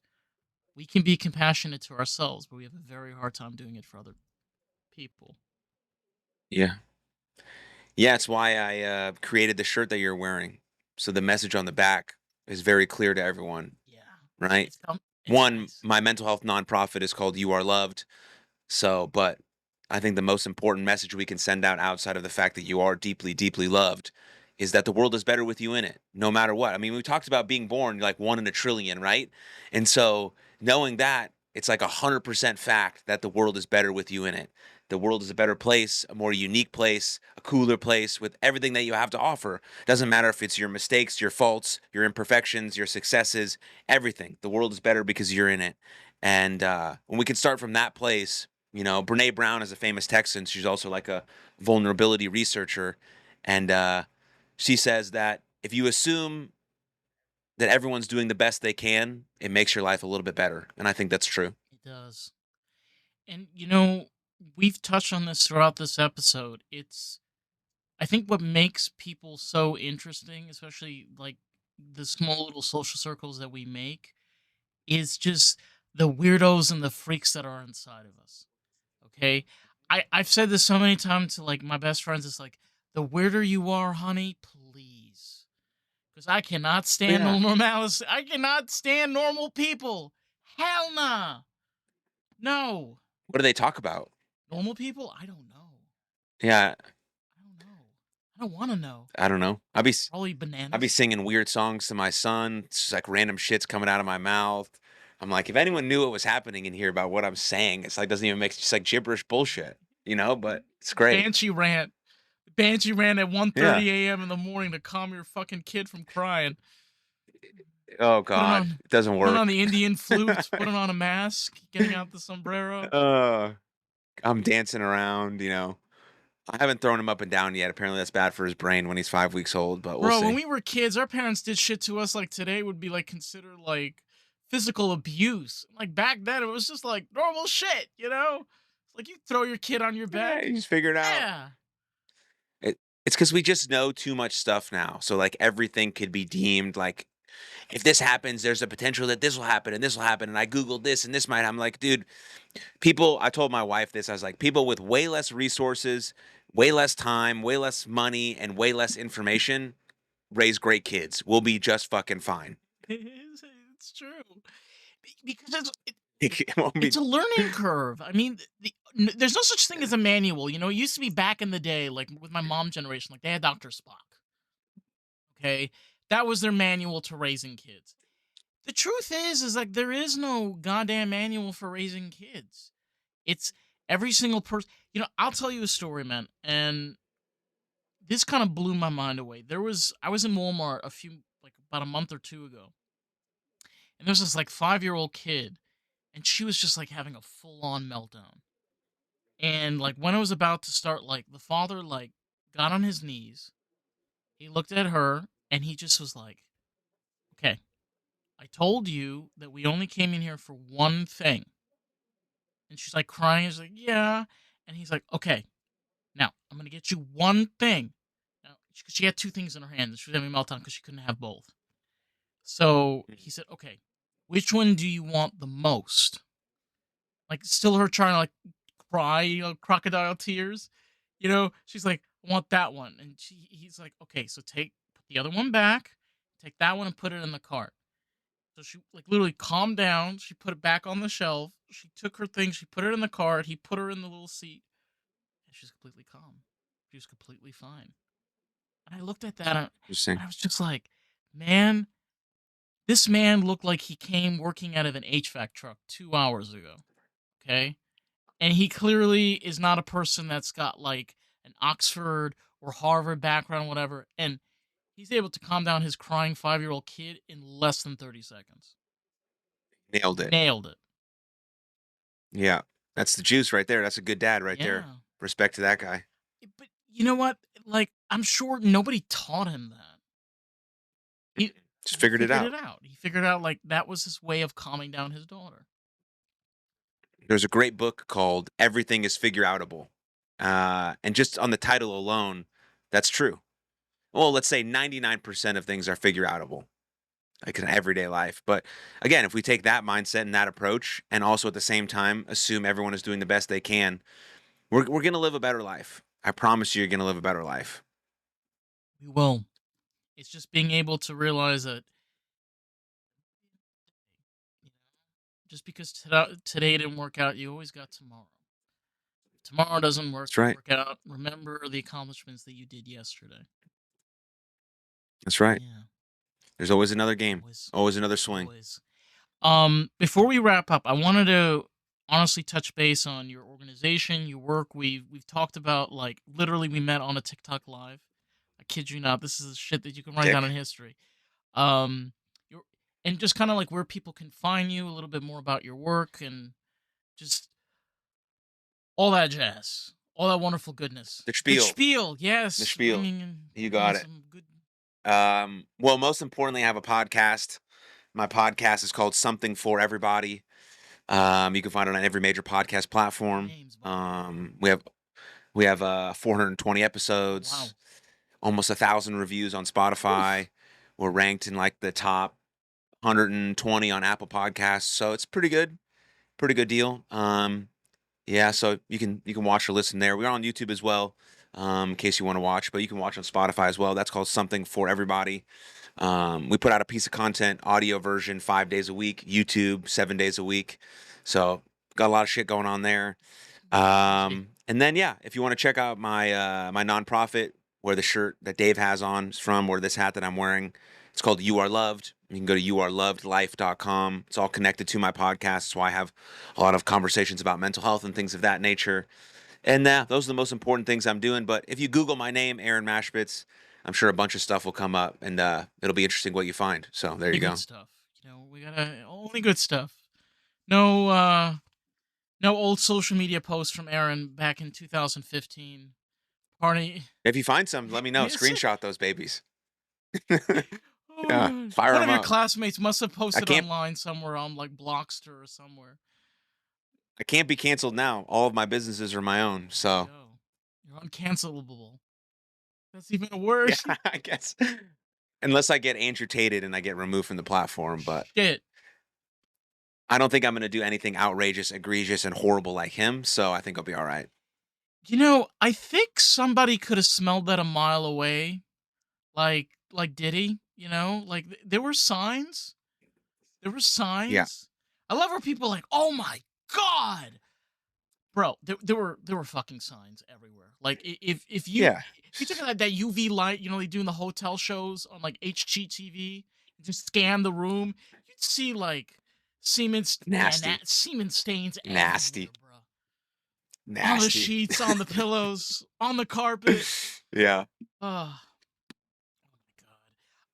we can be compassionate to ourselves, but we have a very hard time doing it for other people. Yeah, yeah. It's why I created the shirt that you're wearing, so the message on the back is very clear to everyone. Yeah. Right? It's One, nice. my mental health nonprofit is called "You Are Loved." So, but I think the most important message we can send out outside of the fact that you are deeply, deeply loved is that the world is better with you in it, no matter what. I mean, we talked about being born like one in a trillion, right? And so knowing that, it's like 100% fact that the world is better with you in it. the world is a better place, a more unique place, a cooler place with everything that you have to offer. Doesn't matter if it's your mistakes, your faults, your imperfections, your successes, everything. The world is better because you're in it. And when we can start from that place, Brene Brown is a famous Texan. She's also like a vulnerability researcher. And she says that if you assume that everyone's doing the best they can, it makes your life a little bit better. And I think that's true. It does. And we've touched on this throughout this episode. I think what makes people so interesting, especially like the small little social circles that we make, is just the weirdos and the freaks that are inside of us. Okay? I've said this so many times to like my best friends. It's like, the weirder you are, honey, please. Because I cannot stand Yeah. normality. I cannot stand normal people. Hell nah. No. What do they talk about? Normal people? I don't know. Yeah, I don't know. I don't want to know. I don't know. Probably I'll be bananas. singing weird songs to my son. It's just like random shit's coming out of my mouth. I'm like, if anyone knew what was happening in here about what I'm saying, it's like doesn't even make it's just like gibberish bullshit, but it's great. Banshee rant. Banshee rant at one Yeah. thirty a.m. in the morning to calm your fucking kid from crying. Oh Putting God, on it doesn't putting on work. the Indian flute, putting on a mask, getting out the sombrero. uh, I'm dancing around. I haven't thrown him up and down yet. Apparently, that's bad for his brain when he's 5 weeks old, but we'll Bro, when see. we were kids, our parents did shit to us like today would be like considered like physical abuse. Like back then, it was just like normal shit, It's like you throw your kid on your Yeah, bed. you just figure it out. Yeah. It's because we just know too much stuff now. So like everything could be deemed like if this happens, there's a potential that this will happen and this will happen. And I Googled this and this might. I'm like, dude, I told my wife this. I was like, people with way less resources, way less time, way less money, and way less information raise great kids. We'll be just fucking fine. It's true. Because It won't it's be. a learning curve. I mean, there's no such thing as a manual. It used to be back in the day, like with my mom generation, like they had Dr. Spock. Okay. That was their manual to raising kids. The truth is like there is no goddamn manual for raising kids. It's every single person. I'll tell you a story, man. And this kind of blew my mind away. I was in Walmart like about a month or two ago. And there's this like 5-year-old kid. And she was just like having a full on meltdown. And like when it was about to start, like the father like got on his knees. He looked at her and he just was like, okay, I told you that we only came in here for one thing. And she's like crying. She's like, yeah. And he's like, okay, now I'm going to get you one thing. Now, she had two things in her hand. She was having a meltdown because she couldn't have both. So he said, okay, which one do you want the most? Like, still her trying to like cry, crocodile tears. She's like, I want that one. And he's like, okay, so put the other one back, take that one and put it in the cart. So she like literally calmed down. She put it back on the shelf. She took her thing. She put it in the cart. He put her in the little seat, and she's completely calm. She was completely fine. And I looked at that, and Interesting. I was just like, man, this man looked like he came working out of an HVAC truck 2 hours ago. Okay, and he clearly is not a person that's got like an Oxford or Harvard background, whatever. And he's able to calm down his crying 5-year-old kid in less than 30 seconds. Nailed it. Nailed it. Yeah. That's the juice right there. That's a good dad right there. Yeah. Respect to that guy. But you know what? Like, I'm sure nobody taught him that. He Just he figured it figured it out. out. He figured out like that was his way of calming down his daughter. There's a great book called Everything is Figure Outable. And just on the title alone, that's true. Well, let's say 99% of things are figure outable, like in everyday life. But again, if we take that mindset and that approach, and also at the same time assume everyone is doing the best they can, we're going to live a better life. I promise you're going to live a better life. We will. It's just being able to realize that you know, just because today didn't work out, you always got tomorrow. If tomorrow doesn't That's right. work out, remember the accomplishments that you did yesterday. That's right. Yeah, There's always another game, always, always another swing. always. Before we wrap up, I wanted to honestly touch base on your organization, your work. We've talked about, like, literally we met on a TikTok live. I kid you not. This is shit that you can write down in Dick. history. Um, your and just kind of like where people can find you, a little bit more about your work, and just all that jazz, all that wonderful goodness. The The spiel. spiel, The yes, spiel. You bringing in got it. some good. Well, most importantly, I have a podcast. My podcast is called Something for Everybody. You can find it on every major podcast Good platform. names, by the way. We have 420 Oh wow. episodes, almost 1,000 reviews on Spotify. Oof. We're ranked in like the top 120 on Apple Podcasts, so it's pretty good deal. Yeah, so you can watch or listen there. We're on YouTube as well, in case you want to watch, but you can watch on Spotify as well. That's called Something for Everybody. We put out a piece of content, audio version, 5 days a week, YouTube 7 days a week. So got a lot of shit going on there. Busy. And then yeah, if you want to check out my nonprofit, where the shirt that Dave has on is from, or this hat that I'm wearing, it's called You Are Loved. You can go to youarelovedlife.com. It's all connected to my podcast, so I have a lot of conversations about mental health and things of that nature. And those are the most important things I'm doing. But if you Google my name, Aaron Machbitz, I'm sure a bunch of stuff will come up, and it'll be interesting what you find. So there The you good go. stuff. We gotta only good stuff. No no old social media posts from Aaron back in 2015. Party. If you find some, let me know. Yes. Screenshot those babies. Oh my Yeah, god. fire One them of your up. classmates must have I posted can't online somewhere on like Blockster or somewhere. I can't be canceled now. All of my businesses are my own. There you So go. You're uncancelable. That's even yeah, worse. I guess unless I get amputated and I get removed from the platform, but Shit. I don't think I'm going to do anything outrageous, egregious, and horrible like him. So I think I'll be all right. I think somebody could have smelled that a mile away. Like Diddy, like there were signs. There were Yeah, signs. I love where people are like, "Oh my god." Bro, there were fucking signs everywhere. Like yeah, if you took that UV light, they do in the hotel shows on like HGTV, and just scan the room, you'd see like nasty, semen stains nasty, everywhere, bro. On the nasty. sheets, on the pillows, on the carpet. Yeah, Ah, oh my god.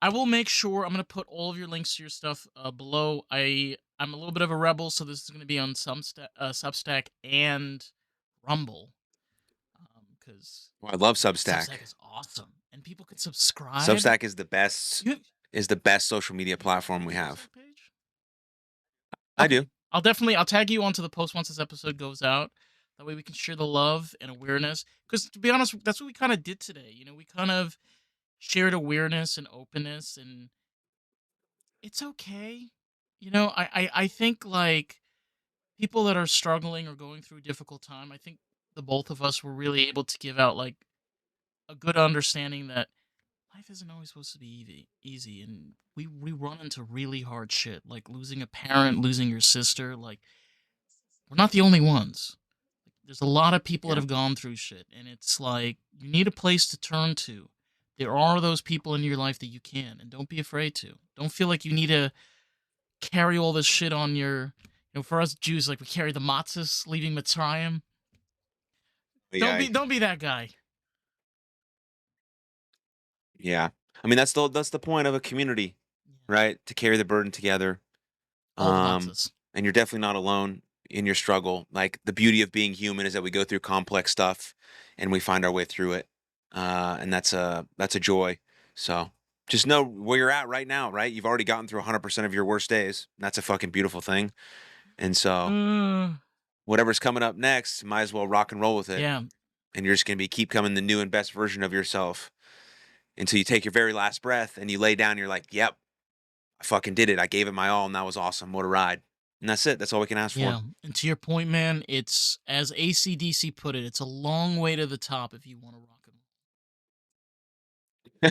I will make sure I'm gonna put all of your links to your stuff below. I'm a little bit of a rebel, so this is gonna be on Substack and Rumble. Because well, I love Substack. Substack is awesome, and people can subscribe. Substack is the best You have, social media you platform have we a have. Substack page? I do. Okay, I'll tag you onto the post once this episode goes out. That way we can share the love and awareness. Because to be honest, that's what we kind of did today. We kind of shared awareness and openness, and it's okay. I think like people that are struggling or going through a difficult time. I think the both of us were really able to give out like a good understanding that life isn't always supposed to be easy, and we run into really hard shit, like losing a parent, losing your sister. Like, we're not the only ones. There's a lot of people that Yeah. have gone through shit, and it's like you need a place to turn to. There are those people in your life that you can, and don't be afraid to. Don't feel like you need to carry all this shit on your. For us Jews, like we carry the matzahs leaving Mitzrayim. Don't Yeah. be that guy. Yeah. I mean, that's the point of a community, Yeah. right? To carry the burden together. All the Um, matzahs. and you're definitely not alone in your struggle. Like the beauty of being human is that we go through complex stuff and we find our way through it. And that's a joy. So just know where you're at right now, right? You've already gotten through 100% of your worst days. That's a fucking beautiful thing. And so Uh, whatever's coming up next, might as well rock and roll with it. yeah. And you're just gonna be keep coming the new and best version of yourself until you take your very last breath and you lay down. And you're like, "Yep, I fucking did it. I gave it my all, and that was awesome. What a ride!" And that's it. That's all we can ask for. Yeah, and to your point, man, it's as ACDC put it, it's a long way to the top if you want to rock and roll.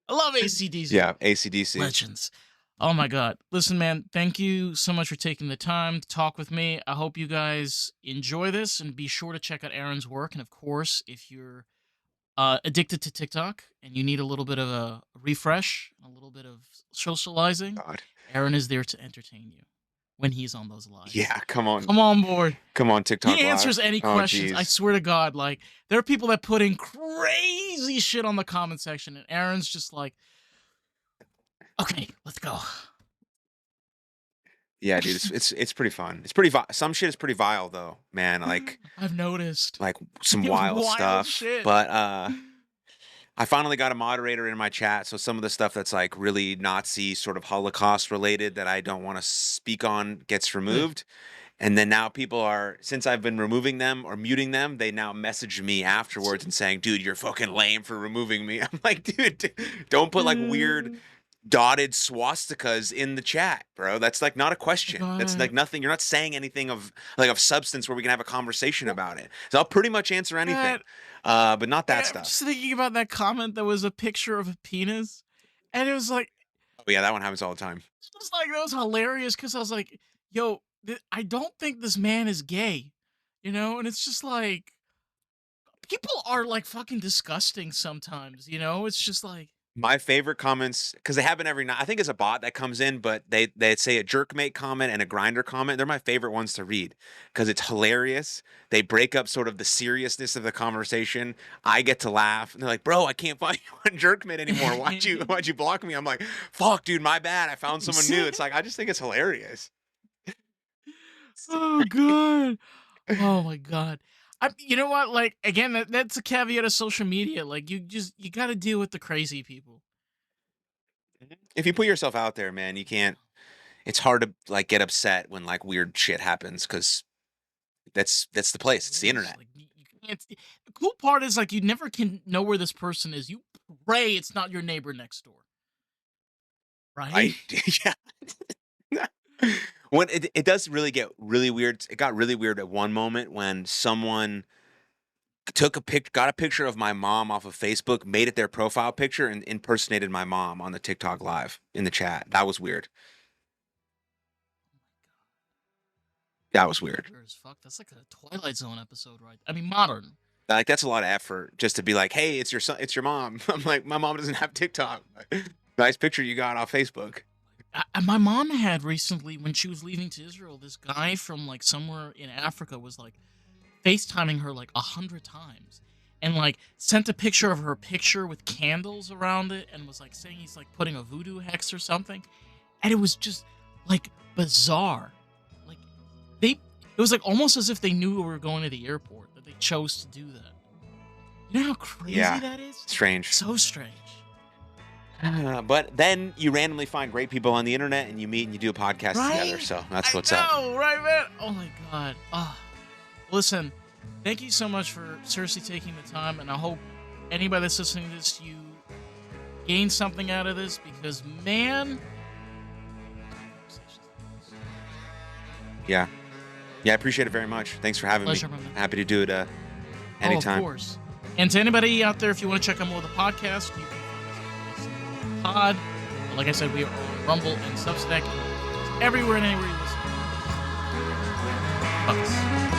I love ACDC. Yeah, ACDC. Legends. Oh my god. Listen, man, thank you so much for taking the time to talk with me. I hope you guys enjoy this, and be sure to check out Aaron's work. And of course, if you're addicted to TikTok and you need a little bit of a refresh, a little bit of socializing, God. Aaron is there to entertain you. when he's on those lives. Yeah, come on. Come on board. Come on, He TikTok answers Live. any Oh, questions. I geez. swear to God, like there are people that put in crazy shit on the comment section, and Aaron's just like, okay, let's go. Yeah, dude, it's pretty fun. Some shit is pretty vile though, man. I've noticed. Like some wild Wild stuff. shit. But I finally got a moderator in my chat, so some of the stuff that's like really Nazi sort of Holocaust related that I don't want to speak on gets Good. removed. And then now people are, since I've been removing them or muting them, they now message me afterwards and saying, dude, you're fucking lame for removing me. I'm like, dude, don't put like weird dotted swastikas in the chat, bro. That's like not a question. That's like God. nothing. You're not saying anything of like of substance where we can have a conversation about it. So I'll pretty much answer anything, but not that I'm just stuff. thinking about that comment that was a picture of a penis, and it was like, Oh yeah, that one happens all the time. it's just like that was hilarious because I was like, yo, I don't think this man is gay, and it's just like people are like fucking disgusting sometimes, It's just like, My favorite comments, because they happen every night. I think it's a bot that comes in, but they'd say a jerkmate comment and a grinder comment. They're my favorite ones to read because it's hilarious. They break up sort of the seriousness of the conversation. I get to laugh, and they're like, "Bro, I can't find you on jerkmate anymore. Why'd you block me?" I'm like, "Fuck, dude, my bad. I found someone new." It's like I just think it's hilarious. oh god, oh my god. You know what? Like again, that's a caveat of social media. Like you got to deal with the crazy people. If you put yourself out there, man, you can't. It's hard to like get upset when like weird shit happens because that's the place. It It's the is internet. like you can't. The cool part is like you never can know where this person is. You pray it's not your neighbor next door, right? I yeah. When it does really get really weird. It got really weird at one moment when someone got a picture of my mom off of Facebook, made it their profile picture, and impersonated my mom on the TikTok live in the chat. That was weird. That was weird. Weird as fuck. That's like a Twilight Zone episode, right? I mean, modern. Like that's a lot of effort just to be like, hey, it's your son, it's your mom. I'm like, my mom doesn't have TikTok. Nice picture you got off Facebook. My mom had recently, when she was leaving to Israel, this guy from like somewhere in Africa was like FaceTiming her like 100 times, and like sent a picture of her picture with candles around it, and was like saying he's like putting a voodoo hex or something, and it was just like bizarre. Like it was like almost as if they knew we were going to the airport that they chose to do that. You know how crazy Yeah. that is? Strange. So strange. But then you randomly find great people on the internet and you meet and you do a podcast together. Right? So that's what's I up. know, right, man? Oh my god. Listen, thank you so much for seriously taking the time, and I hope anybody that's listening to this, you gain something out of this, because man, Yeah. Yeah, I appreciate it very much. Thanks for having pleasure, me. my man. Happy to do it Oh, anytime. of course. And to anybody out there, if you want to check out more of the podcast, you can find us on Pod. Like I said, we are on Rumble and Substack, everywhere and anywhere you listen. Fuck us.